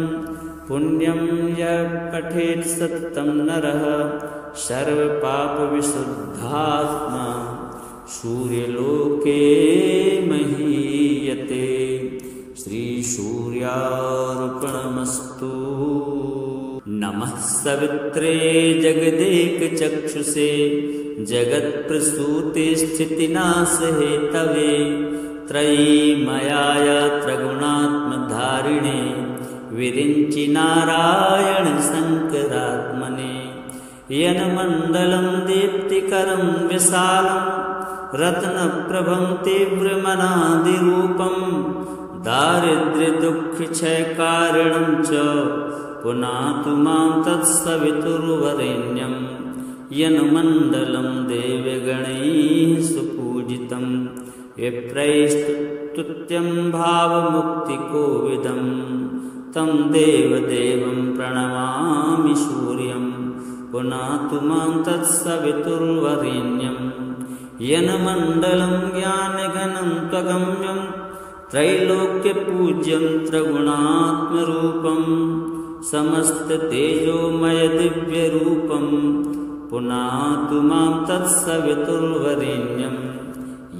पुण्यं यः पठेत् सततं नरः सर्वपापविशुद्धात्मा सूर्यलोके महीयते। श्रीसूर्यार्पणमस्तु। नमः सवित्रे जगदेकचक्षुषे जगत्प्रसूतिस्थितिनाशहेतवे त्रयीमयाय त्रिगुणात्मधारिणे विरिञ्चि नारायण शङ्करात्मने यन्मण्डलं दीप्तिकरं विशालं रत्नप्रभं तीव्रमनादिरूपं दारिद्र्यदुःखक्षयकारणं च पुनातु मां तत्सवितुर्वरेण्यं यन्मण्डलं देवगणैः सुपूजितं विप्रैस्तुत्यं भावमुक्तिकोविदं तं देवदेवं प्रणमामि सूर्यं पुनातु मां तत्सवितुर्वरेण्यं यन्मण्डलं ज्ञानघनं त्वगम्यं त्रैलोक्यपूज्यं त्रिगुणात्मरूपं समस्ततेजोमयदिव्यरूपं पुनातु मां तत्सवितुर्वरेण्यं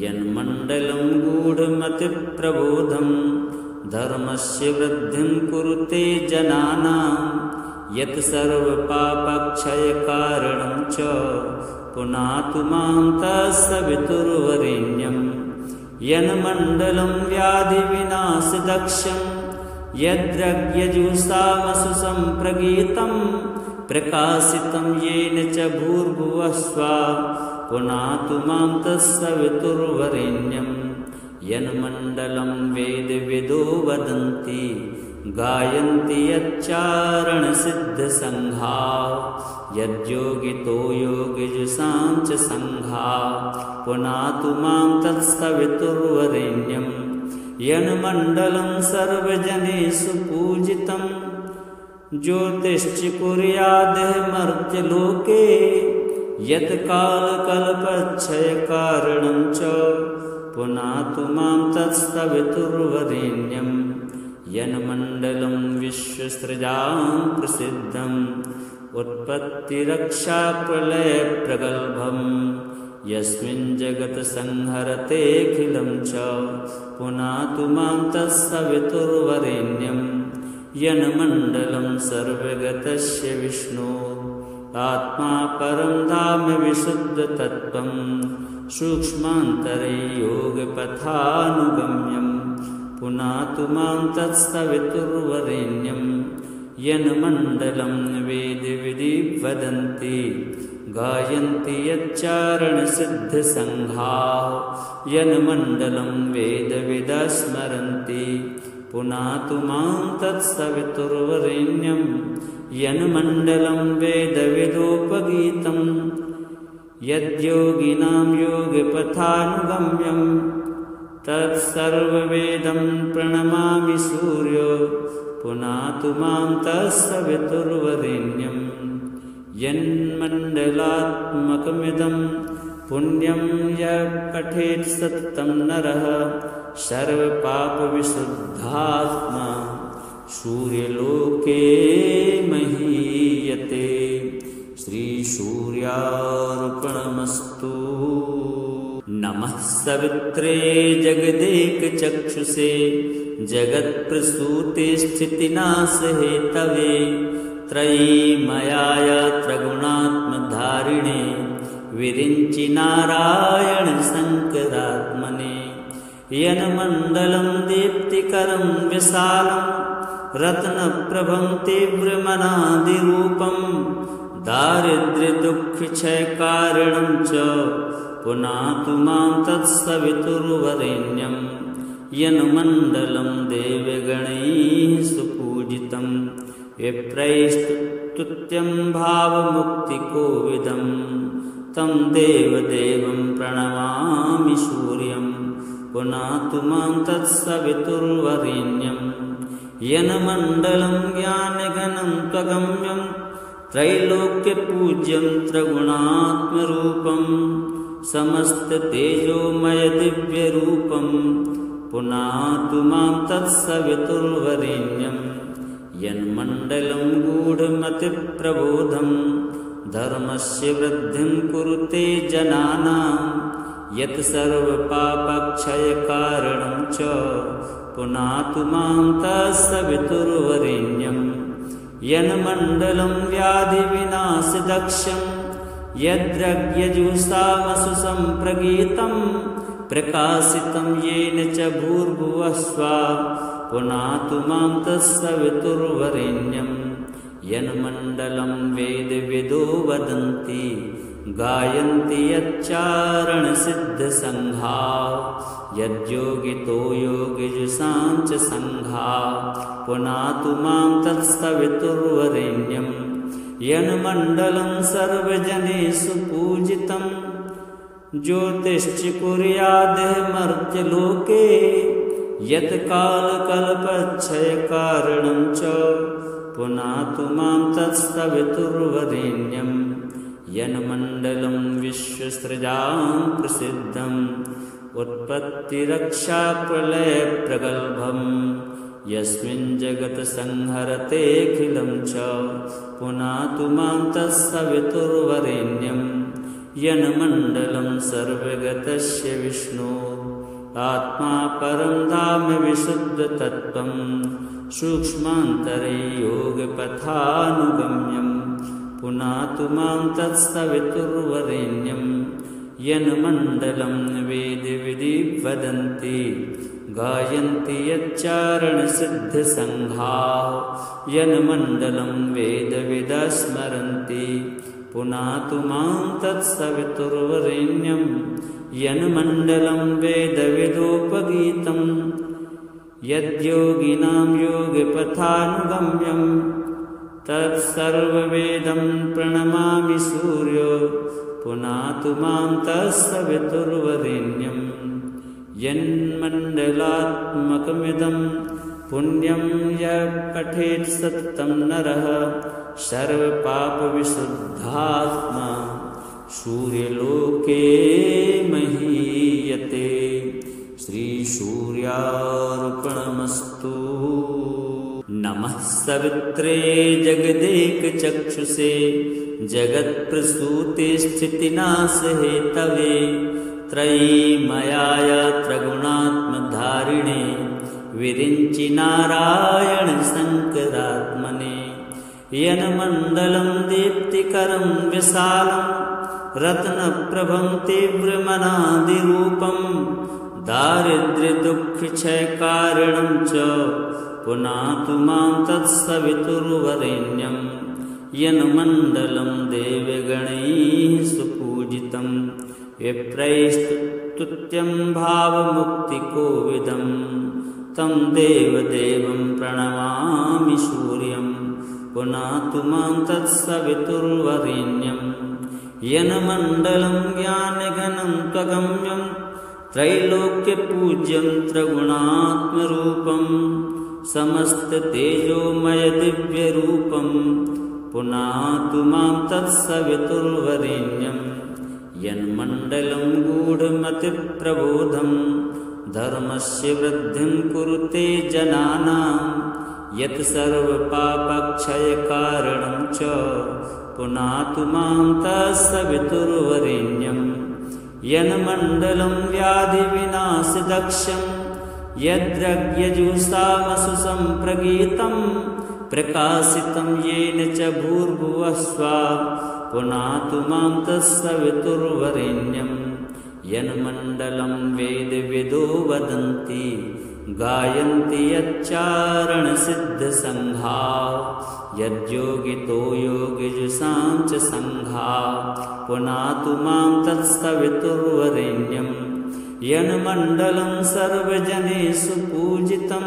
यन्मण्डलं गूढमतिप्रबोधं धर्मस्य वृद्धिं कुरुते जनानां यत् सर्वपापक्षयकारणं च पुनातु मां तत्सवितुर्वरेण्यं यन्मण्डलं व्याधिविनाशदक्षं यद्रज्ञजुषामसु सम्प्रगीतं प्रकाशितं येन च भूर्भुवः स्वः पुनातु मां तत्सवितुर्वरेण्यं यन्मण्डलं वेदविदो वदन्ति गायन्ति यच्चारणसिद्धसङ्घा यद्योगितो योगिजुषां च सङ्घा पुनातु मां तत्सवितुर्वरेण्यं यन्मण्डलं सर्वजनेषु पूजितं ज्योतिश्च कुर्याद्मर्त्यलोके यत्कालकल्पक्षयकारणं च पुनातु मां तत्सवितुर्वरेण्यं यन्मण्डलं विश्वसृजां प्रसिद्धम् उत्पत्तिरक्षाप्रलयप्रगल्भं यस्मिन् जगत्संहरतेऽखिलं च पुनातु मां तत्सवितुर्वरेण्यं यन्मण्डलं सर्वगतस्य विष्णो आत्मा परं धाम विशुद्धतत्त्वं सूक्ष्मान्तरे योगपथानुगम्यं पुनातु मां तत्सवितुर्वरेण्यं यन्मण्डलं वेदविदि वदन्ति गायन्ति यच्चारणसिद्धसङ्घा यन्मण्डलं वेदविदः स्मरन्ति पुनातु मां तत्सवितुर्वरेण्यं यन्मण्डलं वेदविदोपगीतं यद्योगिनां योगपथानुगम्यं तत्सर्ववेदं प्रणमामि सूर्यो पुनातु मां तत्सवितुर्वरेण्यं यन्मण्डलात्मकमिदं पुण्यं यः पठेत् सततं नरः सर्वपापविशुद्धात्मा सूर्यलोके महीयते। श्रीसूर्यार्पणमस्तु। नमः सवित्रे जगदेकचक्षुषे जगत्प्रसूते स्थितिनाशहेतवे त्रयीमयाय त्रिगुणात्मधारिणे विरिञ्चि नारायण शङ्करात्मने यन्मण्डलं दीप्तिकरं विशालं रत्नप्रभं तीव्रमनादिरूपं दारिद्र्यदुःखक्षयकारणं च पुनातु मां तत्सवितुर्वरेण्यं यन्मण्डलं देवगणैः सुपूजितं विप्रैस्तुत्यं भावमुक्तिकोविदं तं देवदेवं प्रणमामि सूर्यं पुनातु मां तत्सवितुर्वरेण्यं यन्मण्डलं ज्ञानघनं त्वगम्यं त्रैलोक्यपूज्यं त्रिगुणात्मरूपं समस्ततेजोमयदिव्यरूपं पुनातु मां तत्सवितुर्वरेण्यं यन्मण्डलं गूढमतिप्रबोधं धर्मस्य वृद्धिं कुरुते जनानां यत् सर्वपापक्षयकारणं च पुनातु मां तत्सवितुर्वरेण्यं यन्मण्डलं व्याधिविनाशदक्षं यद्रज्ञजुषामसु सम्प्रगीतं प्रकाशितं येन च भूर्भुवः स्वः पुनातु मां तत्सवितुर्वरेण्यं यन्मण्डलं वेदविदो वदन्ति गायन्ति यच्चारणसिद्धसङ्घा यद्योगितो योगिजुषां च सङ्घा पुनातु मां तत्सवितुर्वरेण्यं यन्मण्डलं सर्वजनेषु पूजितं ज्योतिश्च कुर्याद्मर्त्यलोके यत्कालकल्पक्षयकारणं च पुनातु मां तत्सवितुर्वरेण्यं यन्मण्डलं विश्वसृजां प्रसिद्धम् उत्पत्तिरक्षाप्रलयप्रगल्भं यस्मिन् जगत्संहरतेऽखिलं च पुनातु मां तत्सवितुर्वरेण्यं यन्मण्डलं सर्वगतस्य विष्णो आत्मा परं धाम विशुद्धतत्त्वं सूक्ष्मान्तरे योगपथानुगम्यं पुनातु मां तत्सवितुर्वरेण्यं यन्मण्डलं वेदविधि वदन्ति गायन्ति यच्चारणसिद्धसङ्घाः यन्मण्डलं वेदविदा स्मरन्ति पुनातु मां तत्सवितुर्वरेण्यं यन्मण्डलं वेदविदोपगीतं यद्योगिनां योगपथानुगम्यं तत्सर्ववेदं प्रणमामि सूर्यो पुनातु मां तत्सवितुर्वरेण्यं यन्मण्डलात्मकमिदं पुण्यं यः पठेत् सततं नरः सर्वपापविशुद्धात्मा सूर्यलोके महीयते। श्रीसूर्यार्पणमस्तु। नमः सवित्रे जगदेकचक्षुषे जगत्प्रसूतिस्थितिनाशहेतवे त्रयीमयाय त्रिगुणात्मधारिणे विरिञ्चि नारायण शङ्करात्मने यन्मण्डलं दीप्तिकरं विशालं रत्नप्रभं तीव्रमनादिरूपं दारिद्र्यदुःखक्षयकारणं च पुनातु मां तत्सवितुर्वरेण्यं यन्मण्डलं देवगणैः सुपूजितं विप्रैस्तुत्यं भावमुक्तिकोविदं तं देवदेवं प्रणमामि सूर्यं पुनातु मां तत्सवितुर्वरेण्यं यन्मण्डलं ज्ञानघनं त्वगम्यं त्रैलोक्यपूज्यं त्रिगुणात्मरूपं समस्ततेजोमयदिव्यरूपं पुनातु मां तत्सवितुर्वरेण्यं यन्मण्डलं गूढमतिप्रबोधं धर्मस्य वृद्धिं कुरुते जनानां यत् सर्वपापक्षयकारणं च पुनातु मां तत्सवितुर्वरेण्यं यन्मण्डलं व्याधिविनाशदक्षं यद्रज्ञजुषामसु सम्प्रगीतं प्रकाशितं येन च भूर्भुवः स्वः पुनातु मां तत्सवितुर्वरेण्यं यन्मण्डलं वेदविदो वदन्ति गायन्ति यच्चारणसिद्धसङ्घाः यद्योगितो योगिजुषां च सङ्घाः पुनातु मां तत्सवितुर्वरेण्यं यन्मण्डलं सर्वजनेषु पूजितं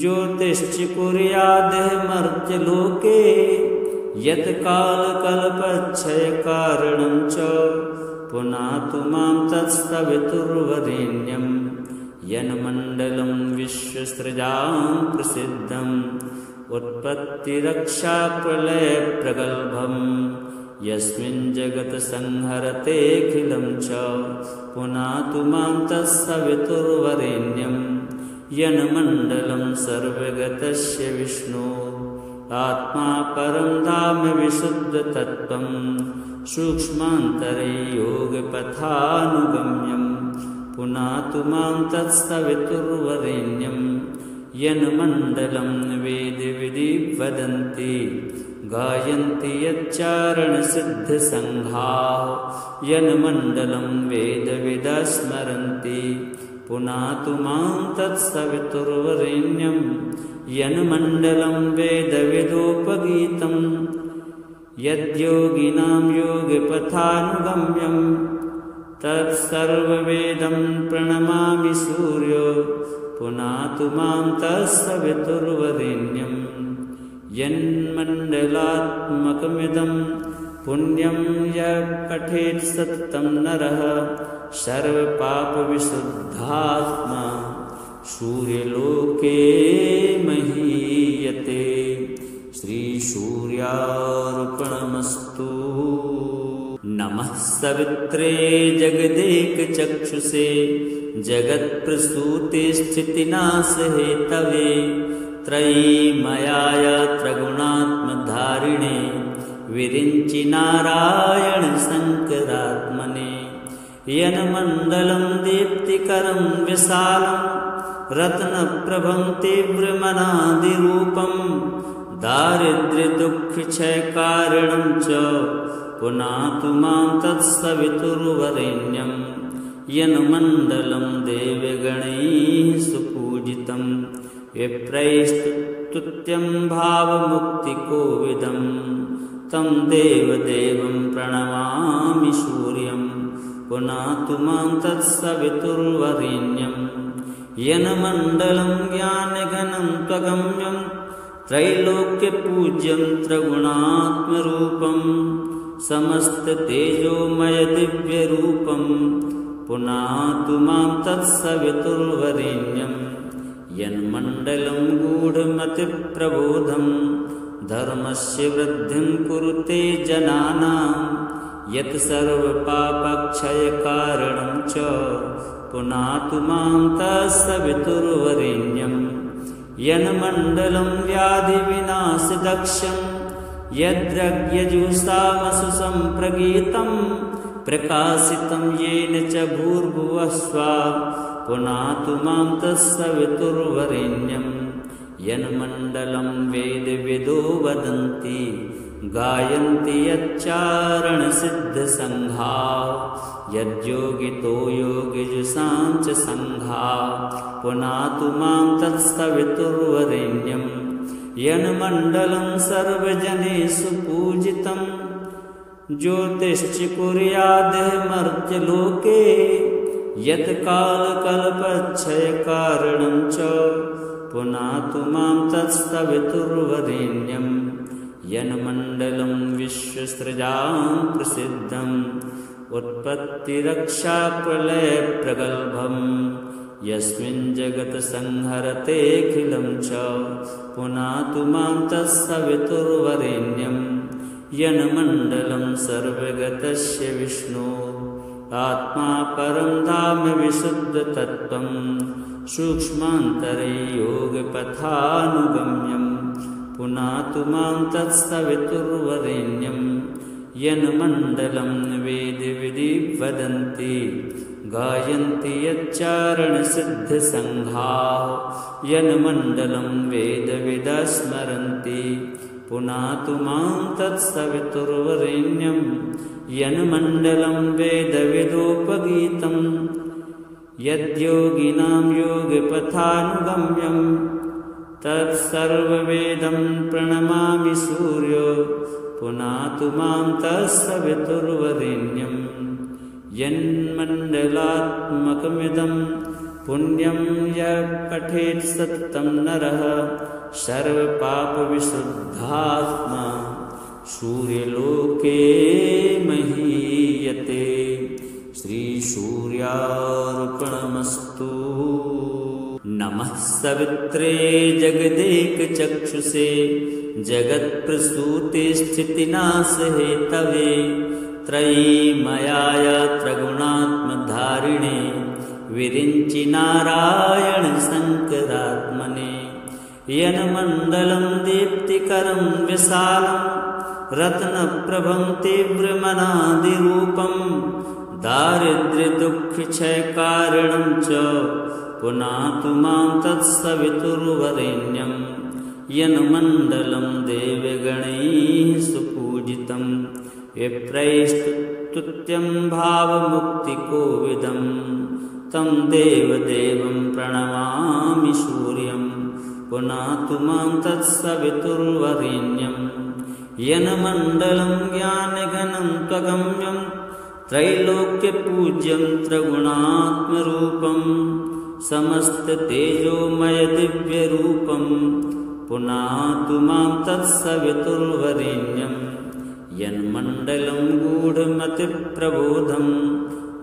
ज्योतिश्च कुर्याद्मर्त्यलोके यत्कालकल्पक्षयकारणं च पुनातु मां तत्सवितुर्वरेण्यं यन्मण्डलं विश्वसृजां प्रसिद्धम् उत्पत्तिरक्षाप्रलयप्रगल्भं यस्मिन् जगत्संहरतेऽखिलं च पुनातु मां तत्सवितुर्वरेण्यं यन्मण्डलं सर्वगतस्य विष्णो आत्मा परं धाम विशुद्धतत्त्वं सूक्ष्मान्तरे योगपथानुगम्यं पुनातु मां तत्सवितुर्वरेण्यं यन्मण्डलं वेदविधि वदन्ति गायन्ति यच्चारणसिद्धसङ्घाः यन्मण्डलं वेदविदा स्मरन्ति पुनातु मां तत्सवितुर्वरेण्यं यन्मण्डलं वेदविदोपगीतं यद्योगिनां योगपथानुगम्यं तत्सर्ववेदं प्रणमामि सूर्यो पुनातु मां तत्सवितुर्वरेण्यं यन्मण्डलात्मकमिदं पुण्यं यः पठेत् सततं नरः सर्वपापविशुद्धात्मा सूर्यलोके महीयते। श्रीसूर्यार्पणमस्तु। नमः सवित्रे जगदेकचक्षुषे जगत्प्रसूतिस्थितिनाशहेतवे त्रयीमयाय त्रिगुणात्मधारिणे विरिञ्चि नारायण शङ्करात्मने यन्मण्डलं दीप्तिकरं विशालं रत्नप्रभं तीव्रमनादिरूपं दारिद्र्यदुःखक्षयकारणं च पुनातु मां तत्सवितुर्वरेण्यं यन्मण्डलं देवगणैः सुपूजितं विप्रैस्तुत्यं भावमुक्तिकोविदं तं देवदेवं प्रणमामि सूर्यं पुनातु मां तत्सवितुर्वरेण्यं यन्मण्डलं ज्ञानघनं त्वगम्यं त्रैलोक्यपूज्यं त्रिगुणात्मरूपं समस्ततेजोमयदिव्यरूपं पुनातु मां तत्सवितुर्वरेण्यं यन्मण्डलं गूढमतिप्रबोधं धर्मस्य वृद्धिं कुरुते जनानां यत् सर्वपापक्षयकारणं च पुनातु मां तत्सवितुर्वरेण्यं यन्मण्डलं व्याधिविनाशदक्षं यद्रज्ञजुषामसु सम्प्रगीतं प्रकाशितं येन च भूर्भुवः स्वः पुनातु मां तत्सवितुर्वरेण्यं यन्मण्डलं वेदविदो वदन्ति गायन्ति यच्चारणसिद्धसङ्घाः यद्योगितो योगिजुषां च सङ्घाः पुनातु मां तत्सवितुर्वरेण्यं यन्मण्डलं सर्वजनेषु पूजितं ज्योतिश्च कुर्याद्मर्त्यलोके यत्कालकल्पक्षयकारणं च पुनातु मां तत्सवितुर्वरेण्यं यन्मण्डलं विश्वसृजां प्रसिद्धं उत्पत्तिरक्षाप्रलयप्रगल्भं यस्मिन् जगत्संहरतेऽखिलं च पुनातु मां तत्सवितुर्वरेण्यं यन्मण्डलं सर्वगतस्य विष्णोः आत्मा परं धाम विशुद्धतत्त्वं सूक्ष्मान्तरे योगपथानुगम्यं पुनातु मां तत्सवितुर्वरेण्यं यन्मण्डलं वेदविदि वदन्ति गायन्ति यच्चारणसिद्धसङ्घाः यन्मण्डलं वेदविदः स्मरन्ति पुनातु मां तत्सवितुर्वरेण्यं यन्मण्डलं वेदविदोपगीतं यद्योगिनां योगपथानुगम्यं तत्सर्ववेदं प्रणमामि सूर्यो पुनातु मां तत्सवितुर्वरेण्यं यन्मण्डलात्मकमिदं पुण्यं यः पठेत् सततं नरः सर्वपापविशुद्धात्मा सूर्यलोके महीयते। श्रीसूर्यार्पणमस्तु। नमः सवित्रे जगदेकचक्षुषे जगत्प्रसूतिस्थितिनाशहेतवे त्रयीमयाय त्रिगुणात्मधारिणे विरिञ्चि नारायण शङ्करात्मने यन्मण्डलं दीप्तिकरं विशालं रत्नप्रभं तीव्रमनादिरूपं दारिद्र्यदुःखक्षयकारणं च पुनातु मां तत्सवितुर्वरेण्यं यन्मण्डलं देवगणैः सुपूजितं विप्रैस्तुत्यं भावमुक्तिकोविदं तं देवदेवं प्रणमामि सूर्यं पुनातु मां तत्सवितुर्वरेण्यं यन्मण्डलं ज्ञानघनं त्वगम्यं त्रैलोक्यपूज्यं त्रिगुणात्मरूपं समस्ततेजोमयदिव्यरूपं पुनातु मां तत्सवितुर्वरेण्यं यन्मण्डलं गूढमतिप्रबोधं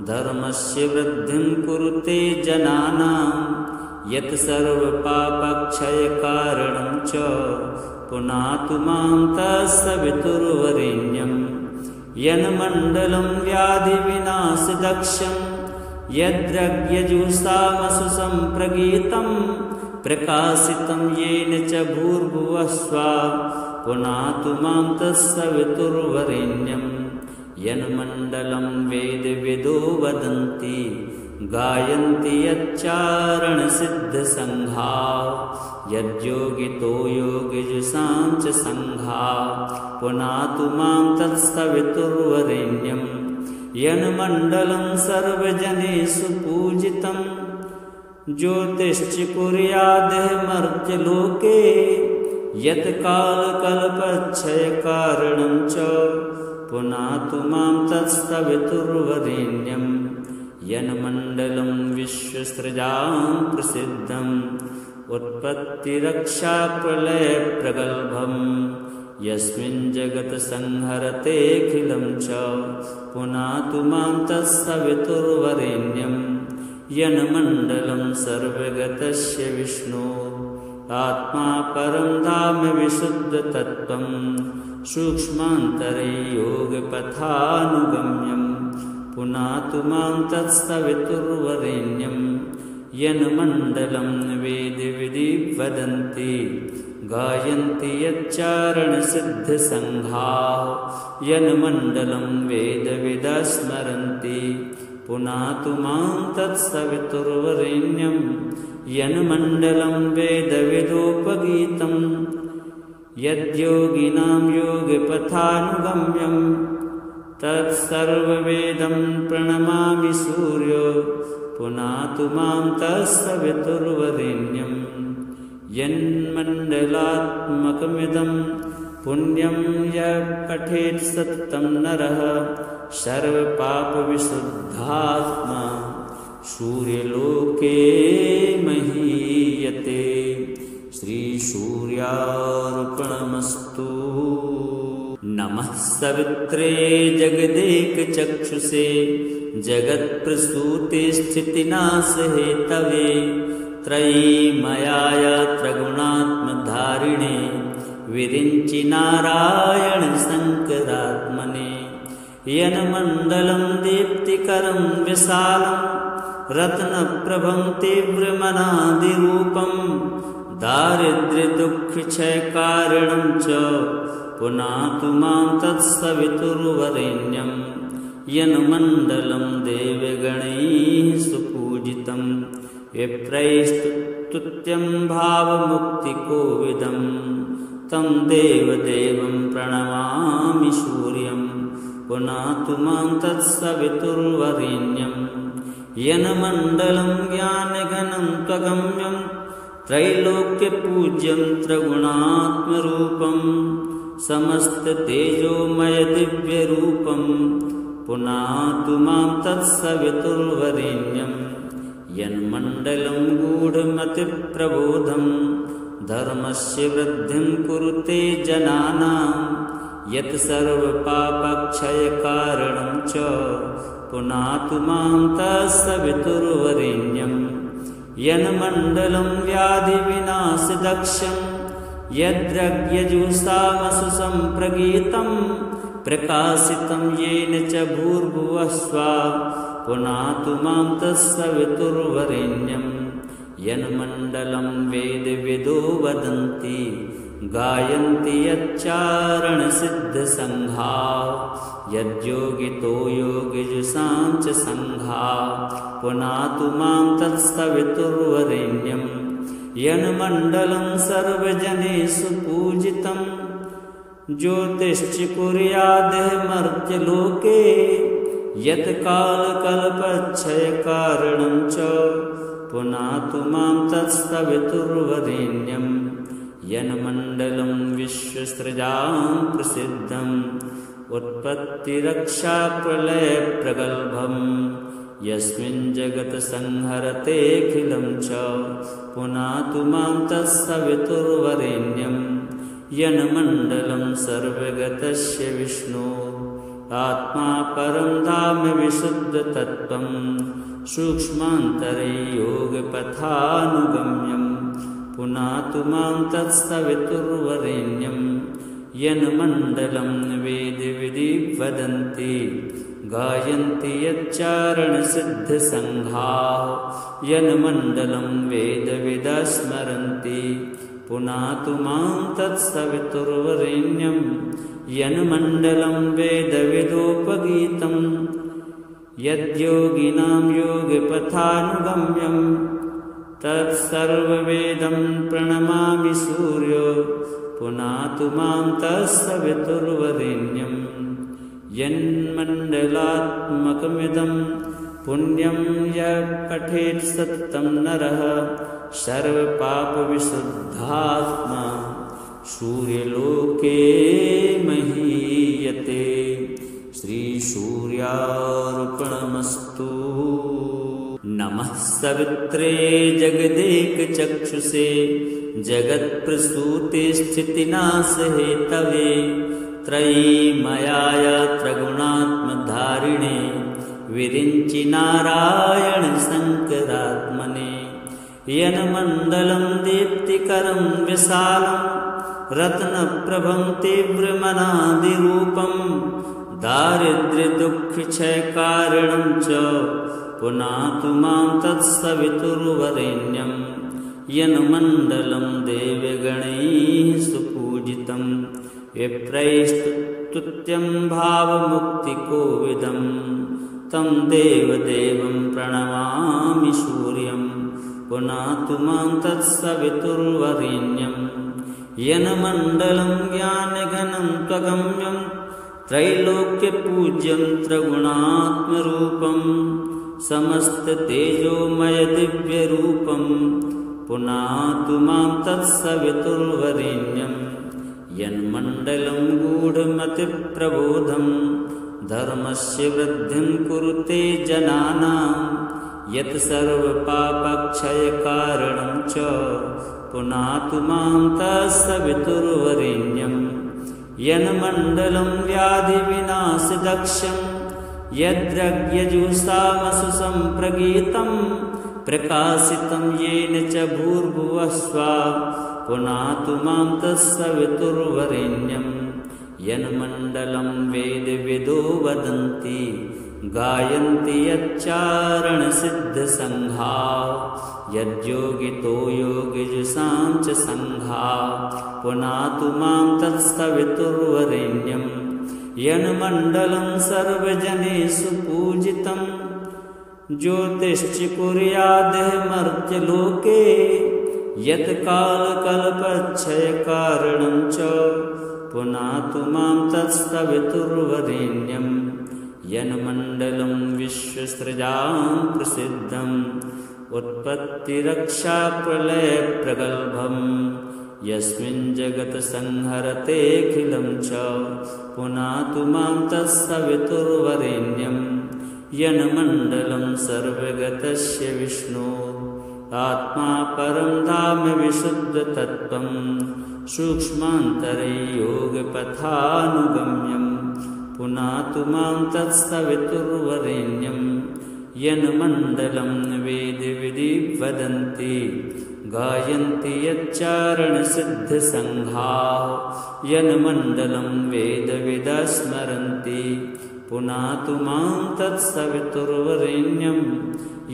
धर्मस्य वृद्धिं कुरुते जनानां यत् सर्वपापक्षयकारणं च पुनातु मां तत्सवितुर्वरेण्यं यन्मण्डलं व्याधिविनाशदक्षं यद्यज्ञजुषामसु सम्प्रगीतं प्रकाशितं येन च भूर्भुवः स्वः पुनातु मां तत्सवितुर्वरेण्यं यन्मण्डलं वेदविदो वदन्ति गायन्ति यच्चारणसिद्धसङ्घाः यद्योगितो योगिजुषां च सङ्घाः पुनातु मां तत्सवितुर्वरेण्यं यन्मण्डलं सर्वजनेषु पूजितं ज्योतिश्च कुर्यादेहमर्त्यलोके यत्कालकल्पक्षयकारणं च पुनातु मां तत्सवितुर्वरेण्यं यन्मण्डलं विश्वसृजां प्रसिद्धम् उत्पत्तिरक्षाप्रलयप्रगल्भं यस्मिन् जगत्संहरतेऽखिलं च पुनातु मां तत्सवितुर्वरेण्यं यन्मण्डलं सर्वगतस्य विष्णोः आत्मा परं धाम विशुद्धतत्त्वं सूक्ष्मान्तरे योगपथानुगम्यं पुनातु मां तत्सवितुर्वरेण्यं यन्मण्डलं वेदविदि वदन्ति गायन्ति यच्चारणसिद्धसङ्घाः यन्मण्डलं वेदविदः स्मरन्ति पुनातु मां तत्सवितुर्वरेण्यं यन्मण्डलं वेदविदोपगीतं यद्योगिनां योगपथानुगम्यं तत्सर्ववेदं प्रणमामि सूर्यो पुनातु मां तत्सवितुर्वरेण्यं यन्मण्डलात्मकमिदं पुण्यं यः पठेत् सततं नरः सर्वपापविशुद्धात्मा सूर्यलोके महीयते। श्रीसूर्यार्पणमस्तु। नमः सवित्रे जगदेकचक्षुषे जगत्प्रसूते स्थितिनाशहेतवे त्रयीमयाय त्रिगुणात्मधारिणे विरिञ्चि नारायण शङ्करात्मने यन्मण्डलं दीप्तिकरं विशालं रत्नप्रभं तीव्रमनादिरूपं दारिद्र्यदुःखक्षयकारणं च पुनातु मां तत्सवितुर्वरेण्यं यन्मण्डलं देवगणैः सुपूजितं विप्रैस्तुत्यं भावमुक्तिकोविदं तं देवदेवं प्रणमामि सूर्यं पुनातु मां तत्सवितुर्वरेण्यं यन्मण्डलं ज्ञानघनं त्वगम्यं त्रैलोक्यपूज्यं त्रिगुणात्मरूपं समस्ततेजोमयदिव्यरूपं पुनातु मां तत्सवितुर्वरेण्यं यन्मण्डलं गूढमतिप्रबोधं धर्मस्य वृद्धिं कुरुते जनानां यत् सर्वपापक्षयकारणं च पुनातु मां तत्सवितुर्वरेण्यं यन्मण्डलं व्याधिविनाशदक्षं यद्यज्ञजुषामसु सम्प्रगीतं प्रकाशितं येन च भूर्भुवः स्वः पुनातु मां तत्सवितुर्वरेण्यं यन्मण्डलं वेदविदो वदन्ति गायन्ति यच्चारणसिद्धसङ्घाः यद्योगितो योगिजुषां च सङ्घाः पुनातु मां तत्सवितुर्वरेण्यं यन्मण्डलं सर्वजनेषु पूजितं ज्योतिश्च कुर्यादेहमर्त्यलोके यत्कालकल्पक्षयकारणं च पुनातु मां तत्सवितुर्वरेण्यं यन्मण्डलं विश्वसृजां प्रसिद्धम् उत्पत्तिरक्षाप्रलयप्रगल्भं यस्मिन् जगत्संहरतेऽखिलं च पुनातु मां तत्सवितुर्वरेण्यं यन्मण्डलं सर्वगतस्य विष्णोः आत्मा परं धाम विशुद्धतत्त्वं सूक्ष्मान्तरे योगपथानुगम्यं पुनातु मां तत्सवितुर्वरेण्यं यन्मण्डलं वेदविदि वदन्ति गायन्ति यच्चारणसिद्धसङ्घाः यन्मण्डलं वेदविदः स्मरन्ति पुनातु मां तत्सवितुर्वरेण्यं यन्मण्डलं वेदविदोपगीतं यद्योगिनां योगपथानुगम्यं तत्सर्ववेदं प्रणमामि सूर्यो पुनातु मां तत्सवितुर्वरेण्यं यन्मण्डलात्मकमिदं पुण्यं यः पठेत् सततं नरः सर्वपापविशुद्धात्मा सूर्यलोके महीयते। श्रीसूर्यार्पणमस्तु। नमः सवित्रे जगदेकचक्षुषे जगत्प्रसूते स्थितिनाशहेतवे त्रयीमयाय त्रिगुणात्मधारिणे विरिञ्चि नारायण शङ्करात्मने यन्मण्डलं दीप्तिकरं विशालं रत्नप्रभं तीव्रमनादिरूपं दारिद्र्यदुःखक्षयकारणं च पुनातु मां तत्सवितुर्वरेण्यं यन्मण्डलं देवगणैः सुपूजितं विप्रैस्तुत्यं भावमुक्तिकोविदं तं देवदेवं प्रणमामि सूर्यं पुनातु मां तत्सवितुर्वरेण्यं यन्मण्डलं ज्ञानघनं त्वगम्यं त्रैलोक्यपूज्यं त्रिगुणात्मरूपं समस्ततेजोमयदिव्यरूपं पुनातु मां तत्सवितुर्वरेण्यं यन्मण्डलं गूढमतिप्रबोधं धर्मस्य वृद्धिं कुरुते जनानां यत् सर्वपापक्षयकारणं च पुनातु मां तत्सवितुर्वरेण्यं यन्मण्डलं व्याधिविनाशदक्षं यद्रज्ञजुषामसु सम्प्रगीतं प्रकाशितं येन च भूर्भुवः स्वः पुनातु मां तत्सवितुर्वरेण्यं यन्मण्डलं वेदविदो वदन्ति गायन्ति यच्चारणसिद्धसङ्घाः यद्योगितो योगिजुषां च सङ्घाः पुनातु मां तत्सवितुर्वरेण्यं यन्मण्डलं सर्वजनेषु पूजितं ज्योतिश्च कुर्यादेहमर्त्यलोके यत्कालकल्पक्षयकारणं च पुनातु मां तत्सवितुर्वरेण्यं यन्मण्डलं विश्वसृजां प्रसिद्धं उत्पत्तिरक्षाप्रलयप्रगल्भं यस्मिन् जगत्संहरतेऽखिलं च पुनातु मां तत्सवितुर्वरेण्यं यन्मण्डलं सर्वगतस्य विष्णो आत्मा परं धाम विशुद्धतत्त्वं सूक्ष्मान्तरे योगपथानुगम्यं पुनातु मां तत्सवितुर्वरेण्यं यन्मण्डलं वेदविदि वदन्ति गायन्ति यच्चारणसिद्धसङ्घाः यन्मण्डलं वेदविदः स्मरन्ति पुनातु मां तत्सवितुर्वरेण्यं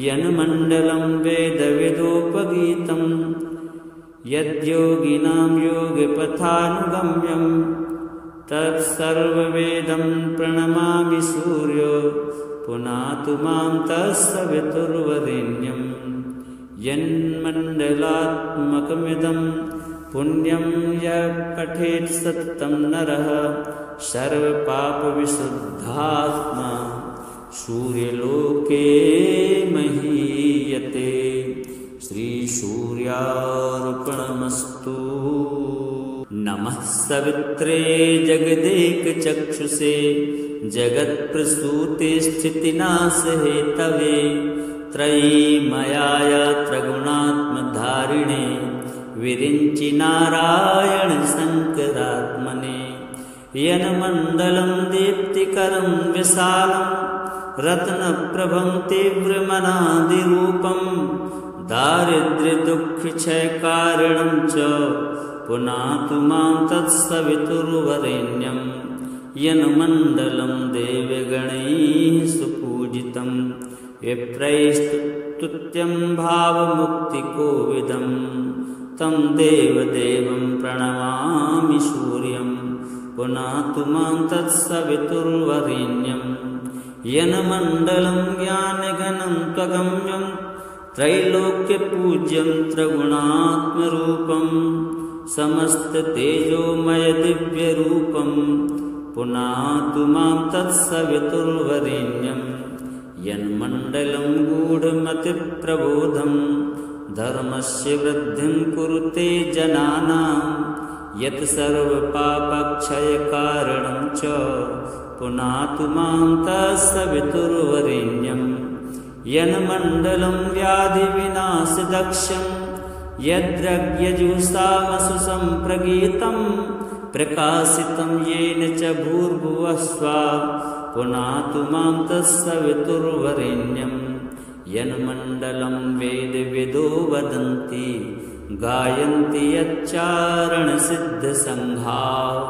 यन्मण्डलं वेदविदोपगीतं यद्योगिनां योगपथानुगम्यं तत्सर्ववेदं प्रणमामि सूर्यो पुनातु मां तत्सवितुर्वरेण्यं यन्मण्डलात्मकमिदं पुण्यं यः पठेत् सततं नरः सर्वपापविशुद्धात्मा सूर्यलोके महीयते। श्रीसूर्यार्पणमस्तु। नमः सवित्रे जगदेकचक्षुषे जगत्प्रसूते स्थितिनाशहेतवे त्रयीमयाय त्रिगुणात्मधारिणे विरिञ्चि नारायण शङ्करात्मने यन्मण्डलं दीप्तिकरं विशालं रत्नप्रभं तीव्रमनादिरूपं दारिद्र्यदुःखक्षयकारणं च पुनातु मां तत्सवितुर्वरेण्यं यन्मण्डलं देवगणैः सुपूजितं विप्रैस्तुत्यं भावमुक्तिकोविदं तं देवदेवं प्रणमामि सूर्यं पुनातु मां तत्सवितुर्वरेण्यं यन्मण्डलं ज्ञानघनं त्वगम्यं त्रैलोक्यपूज्यं त्रिगुणात्मरूपं समस्ततेजोमयदिव्यरूपं पुनातु मां तत्सवितुर्वरेण्यं यन्मण्डलं गूढमतिप्रबोधं धर्मस्य वृद्धिं कुरुते जनानां यत् सर्वपापक्षयकारणं च पुनातु मां तत्सवितुर्वरेण्यं यन्मण्डलं व्याधिविनाशदक्षं यद्रज्ञजुषामसु सम्प्रगीतं प्रकाशितं येन च भूर्भुवः स्वः पुनातु मां तत्सवितुर्वरेण्यं यन्मण्डलं वेदविदो वदन्ति गायन्ति यच्चारणसिद्धसङ्घाः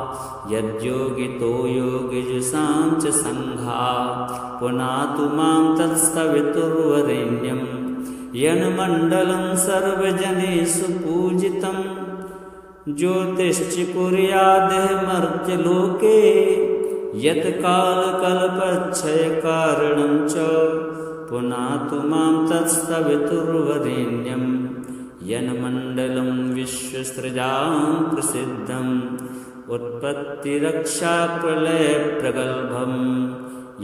यद्योगितो योगिजुषां च सङ्घाः पुनातु मां तत्सवितुर्वरेण्यं यन्मण्डलं सर्वजनेषु पूजितं ज्योतिश्च कुर्यादिह-मर्त्यलोके यत्कालकल्पक्षयकारणं च पुनातु मां तत्सवितुर्वरेण्यं यन्मण्डलं विश्वसृजां प्रसिद्धं उत्पत्तिरक्षाप्रलयप्रगल्भं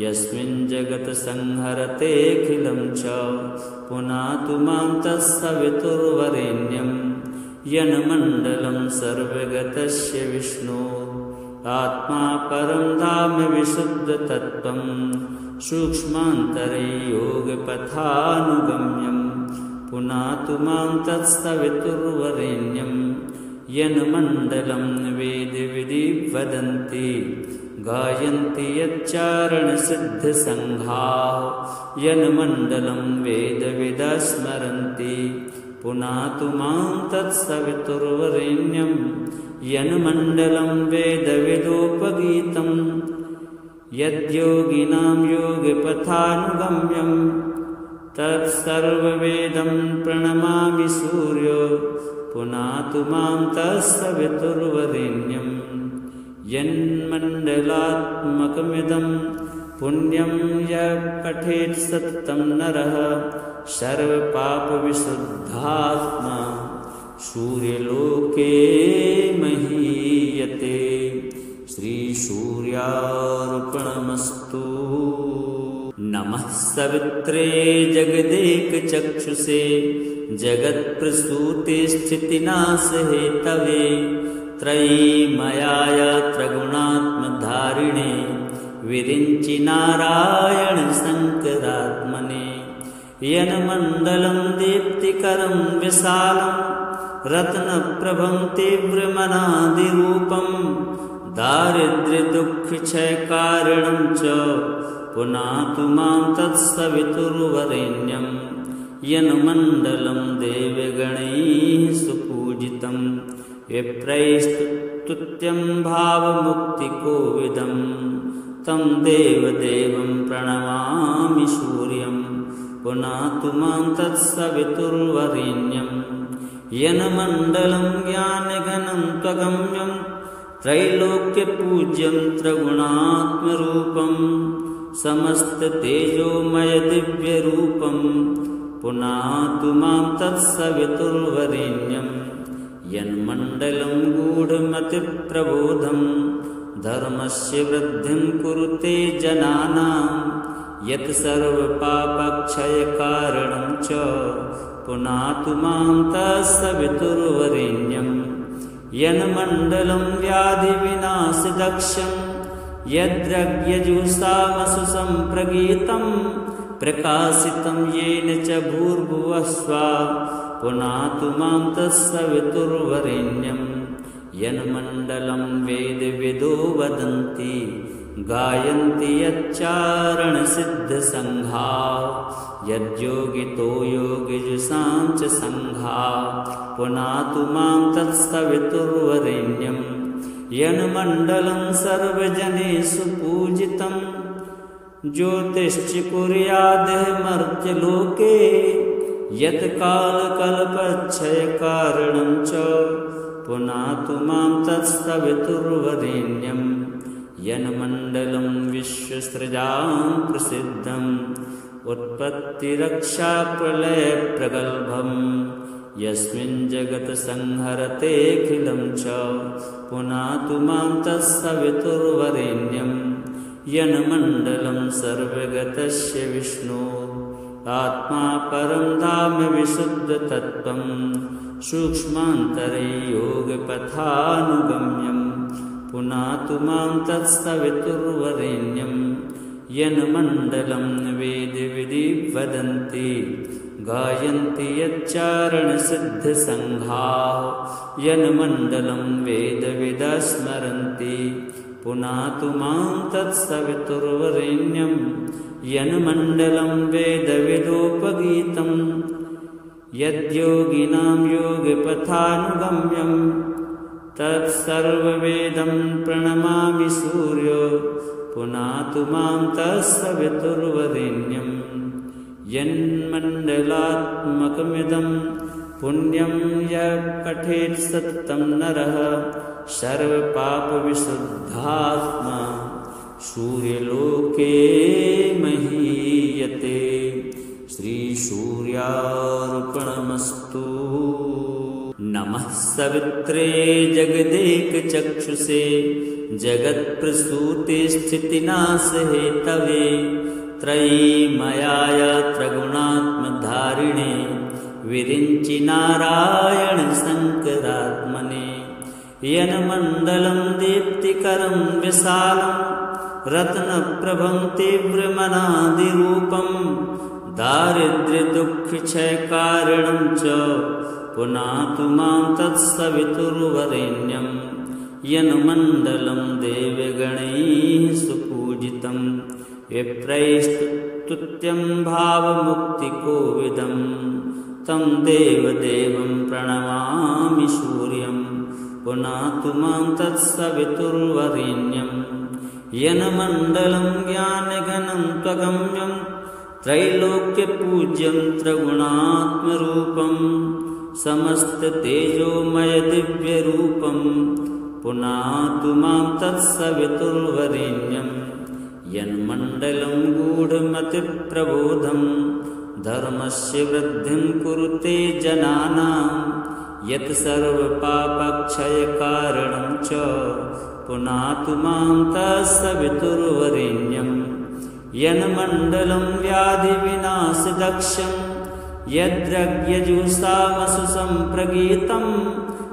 यस्मिन् जगत्संहरतेऽखिलं च पुनातु मां तत्सवितुर्वरेण्यं यन्मण्डलं सर्वगतस्य विष्णोः आत्मा परं धाम विशुद्धतत्त्वं सूक्ष्मान्तरे योगपथानुगम्यं पुनातु मां तत्सवितुर्वरेण्यं यन्मण्डलं वेदविदि वदन्ति गायन्ति यच्चारणसिद्धसङ्घाः यन्मण्डलं वेदविदः स्मरन्ति पुनातु मां तत्सवितुर्वरेण्यं यन्मण्डलं वेदविदोपगीतं यद्योगिनां योगपथानुगम्यं तत्सर्ववेदं प्रणमामि सूर्यो पुनातु मां तत्सवितुर्वरेण्यं यन्मण्डलात्मकमिदं पुण्यं यः पठेत् सततं नरः सर्वपापविशुद्धात्मा सूर्यलोके महीयते। श्रीसूर्यार्पणमस्तु। नमः सवित्रे जगदेकचक्षुषे जगत्प्रसूते स्थितिनाशहेतवे त्रयीमयाय त्रिगुणात्मधारिणे विरिञ्चि नारायण शङ्करात्मने यन्मण्डलं दीप्तिकरं विशालं रत्नप्रभं तीव्रमनादिरूपं दारिद्र्यदुःखक्षयकारणं च पुनातु मां तत्सवितुर्वरेण्यं यन्मण्डलं देवगणैः सुपूजितं विप्रैस्तुत्यं भावमुक्तिकोविदं तं देवदेवं प्रणमामि सूर्यं पुनातु मां तत्सवितुर्वरेण्यं यन्मण्डलं ज्ञानघनं त्वगम्यं त्रैलोक्यपूज्यं त्रिगुणात्मरूपं समस्ततेजोमयदिव्यरूपं पुनातु मां तत्सवितुर्वरेण्यं यन्मण्डलं गूढमतिप्रबोधं धर्मस्य वृद्धिं कुरुते जनानां यत् सर्वपापक्षयकारणं च पुनातु मां तत्सवितुर्वरेण्यं यन्मण्डलं व्याधिविनाशदक्षं यद्रज्ञजुषामसु सम्प्रगीतं प्रकाशितं येन च भूर्भुवः स्वः पुनातु मां तत्सवितुर्वरेण्यं यन्मण्डलं वेदविदो वदन्ति गायन्ति यच्चारणसिद्धसङ्घा यद्योगितो योगिजुषां च सङ्घा पुनातु मां तत्सवितुर्वरेण्यं यन्मण्डलं सर्वजनेषु पूजितं ज्योतिश्च कुर्यादिमर्त्यलोके यत्कालकल्पक्षयकारणं च पुनातु मां तत्सवितुर्वरेण्यं यन्मण्डलं विश्वसृजां प्रसिद्धम् उत्पत्तिरक्षाप्रलयप्रगल्भं यस्मिन् जगत्संहरतेऽखिलं च पुनातु मां तत्सवितुर्वरेण्यं यन्मण्डलं सर्वगतस्य विष्णो आत्मा परं धाम विशुद्धतत्त्वं सूक्ष्मान्तरे योगपथानुगम्यं पुनातु मां तत्सवितुर्वरेण्यं यन्मण्डलं वेदविधि वदन्ति गायन्ति यच्चारणसिद्धसङ्घा यन्मण्डलं वेदविदः स्मरन्ति पुनातु मां तत्सवितुर्वरेण्यं यन्मण्डलं वेदविदोपगीतं यद्योगिनां योगपथानुगम्यं तत्सर्ववेदं प्रणमामि सूर्यो पुनातु मां तत्सवितुर्वरेण्यं यन्मण्डलात्मकमिदं पुण्यं यः पठेत् सततं नरः सर्वपापविशुद्धात्मा सूर्यलोके महीयते। श्रीसूर्यार्पणमस्तु। नमः सवित्रे जगदेकचक्षुषे जगत्प्रसूतिस्थितिनाशहेतवे त्रयीमयाय त्रिगुणात्मधारिणे विरिञ्चि नारायण शङ्करात्मने यन्मण्डलं दीप्तिकरं विशालं रत्नप्रभं तीव्रमनादिरूपं दारिद्र्यदुःखक्षयकारणं च पुनातु मां तत्सवितुर्वरेण्यं यन्मण्डलं देवगणैः सुपूजितं विप्रैस्तुत्यं भावमुक्तिकोविदं तं देवदेवं प्रणमामि सूर्यं पुनातु मां तत्सवितुर्वरेण्यं यन्मण्डलं ज्ञानघनं त्वगम्यं त्रैलोक्यपूज्यं त्रिगुणात्मरूपं समस्ततेजोमयदिव्यरूपं पुनातु मां तत्सवितुर्वरेण्यं यन्मण्डलं गूढमतिप्रबोधं धर्मस्य वृद्धिं कुरुते जनानां यत् सर्वपापक्षयकारणं च पुनातु मां तत्सवितुर्वरेण्यं यन्मण्डलं व्याधिविनाशदक्षं यद्रज्ञजुषामसु सम्प्रगीतं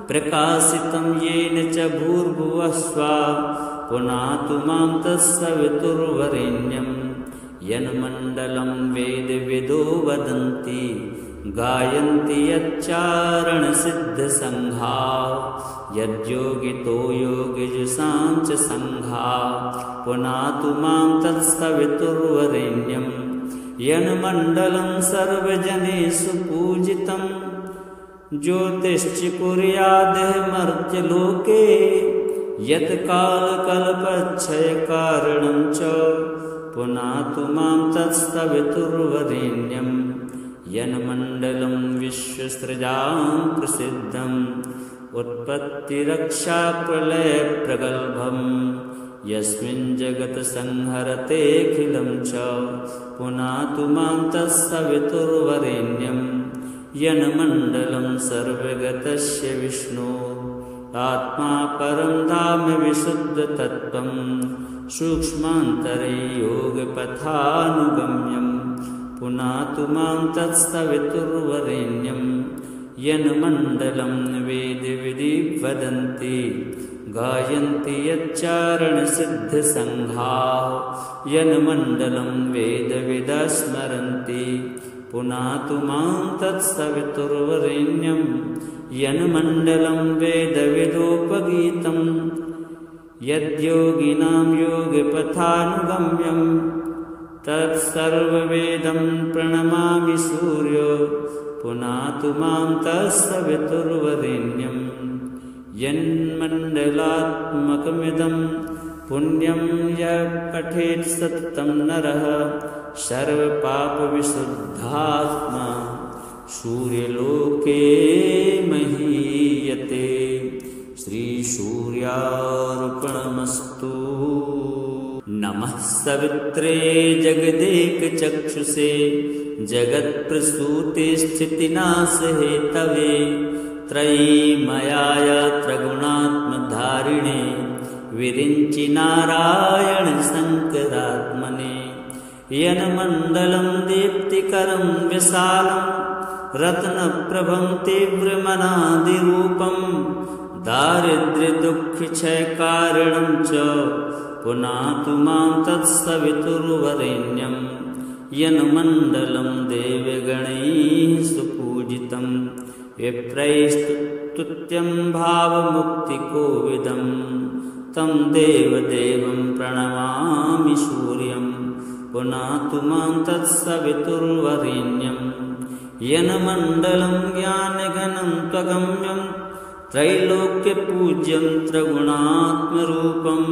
प्रकाशितं येन च भूर्भुवः स्वः पुनातु मां तत्सवितुर्वरेण्यं यन्मण्डलं वेदविदो वदन्ति गायन्ति यच्चारणसिद्धसङ्घा यद्योगितो योगिजुषां च सङ्घा पुनातु मां तत्सवितुर्वरेण्यं यन्मण्डलं सर्वजनेषु पूजितं ज्योतिश्च कुर्यादिमर्त्यलोके यत्कालकल्पक्षयकारणं च पुनातु मां तत्सवितुर्वरेण्यं यन्मण्डलं विश्वसृजां प्रसिद्धम् उत्पत्तिरक्षाप्रलयप्रगल्भं यस्मिन् जगत्संहरतेऽखिलं च पुनातु मां तत्सवितुर्वरेण्यं यन्मण्डलं सर्वगतस्य विष्णो आत्मा परं धाम विशुद्धतत्त्वं सूक्ष्मान्तरे योगपथानुगम्यं पुनातु मां तत्सवितुर्वरेण्यं यन्मण्डलं वेदविधि वदन्ति गायन्ति यच्चारणसिद्धसङ्घा यन्मण्डलं वेदविदः स्मरन्ति पुनातु मां तत्सवितुर्वरेण्यं यन्मण्डलं वेदविदोपगीतं यद्योगिनां योगपथानुगम्यं तत्सर्ववेदं प्रणमामि सूर्यो पुनातु मां तत्सवितुर्वरेण्यं यन्मण्डलात्मकमिदं पुण्यं यः पठेत् सततं नरः सर्वपापविशुद्धात्मा सूर्यलोके महीयते। श्रीसूर्यार्पणमस्तु। नमः सवित्रे जगदेकचक्षुषे जगत्प्रसूतिस्थितिनाशहेतवे त्रयीमयाय त्रिगुणात्मधारिणे विरिञ्चि नारायण शङ्करात्मने यन्मण्डलं दीप्तिकरं विशालं रत्नप्रभं तीव्रमनादिरूपं दारिद्र्यदुःखक्षयकारणं च पुनातु मां तत्सवितुर्वरेण्यं यन्मण्डलं देवगणैः सुपूजितं विप्रैस्तुत्यं भावमुक्तिकोविदं तं देवदेवं प्रणमामि सूर्यं पुनातु मां तत्सवितुर्वरेण्यं यन्मण्डलं ज्ञानघनं त्वगम्यं त्रैलोक्यपूज्यं त्रिगुणात्मरूपं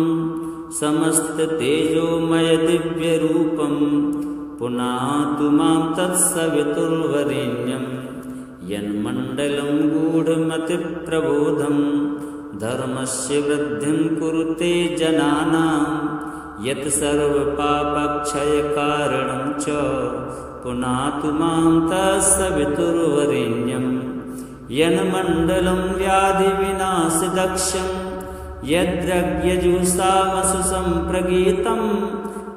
समस्ततेजोमयदिव्यरूपं पुनातु मां तत्सवितुर्वरेण्यं यन्मण्डलं गूढमतिप्रबोधं धर्मस्य वृद्धिं कुरुते जनानां यत् सर्वपापक्षयकारणं च पुनातु मां तत्सवितुर्वरेण्यं यन्मण्डलं व्याधिविनाशदक्षं यद्रज्ञजुषामसु सम्प्रगीतं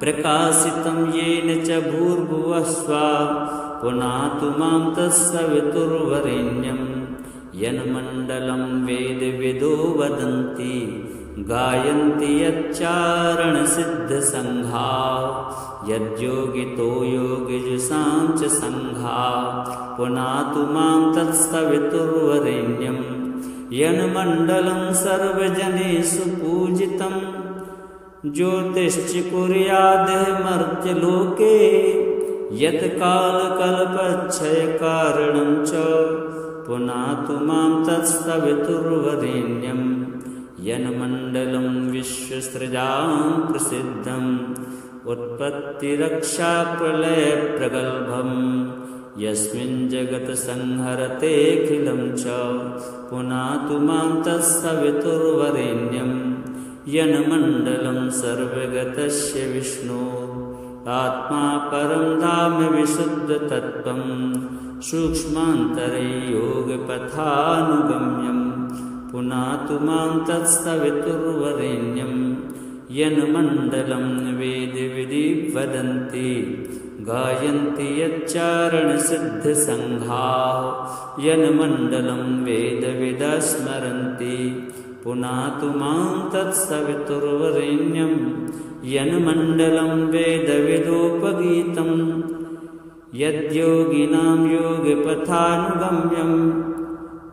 प्रकाशितं येन च भूर्भुवः स्वः पुनातु मां तत्सवितुर्वरेण्यं यन्मण्डलं वेदविदो वदन्ति गायन्ति यच्चारणसिद्धसङ्घा यद्योगितो योगिजुषां च सङ्घा पुनातु मां तत्सवितुर्वरेण्यं यन्मण्डलं सर्वजनेषु पूजितं ज्योतिश्च कुर्यादमर्त्यलोके यत्कालकल्पक्षयकारणं च पुनातु मां तत्सवितुर्वरेण्यं यन्मण्डलं विश्वसृजां प्रसिद्धम् उत्पत्तिरक्षाप्रलयप्रगल्भं यस्मिन् जगत्संहरतेऽखिलं च पुनातु मां तत्सवितुर्वरेण्यं यन्मण्डलं सर्वगतस्य विष्णो आत्मा परं धाम विशुद्धतत्त्वं सूक्ष्मान्तरे योगपथानुगम्यं पुनातु मां तत्सवितुर्वरेण्यं यन्मण्डलं वेदविदि वदन्ति गायन्ति यच्चारणसिद्धसङ्घा यन्मण्डलं वेदविदः स्मरन्ति पुनातु मां तत्सवितुर्वरेण्यं यन्मण्डलं वेदविदोपगीतं यद्योगिनां योगपथानुगम्यं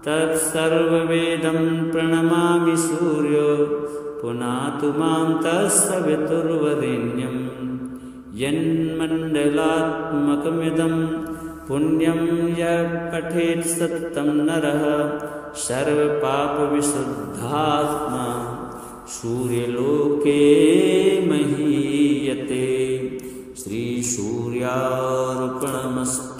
तत्सर्ववेदं प्रणमामि सूर्यो पुनातु मां तत्सवितुर्वरेण्यं यन्मण्डलात्मकमिदं पुण्यं यः पठेत् सततं नरः सर्वपापविशुद्धात्मा सूर्यलोके महीयते। श्रीसूर्यार्पणमस्तु।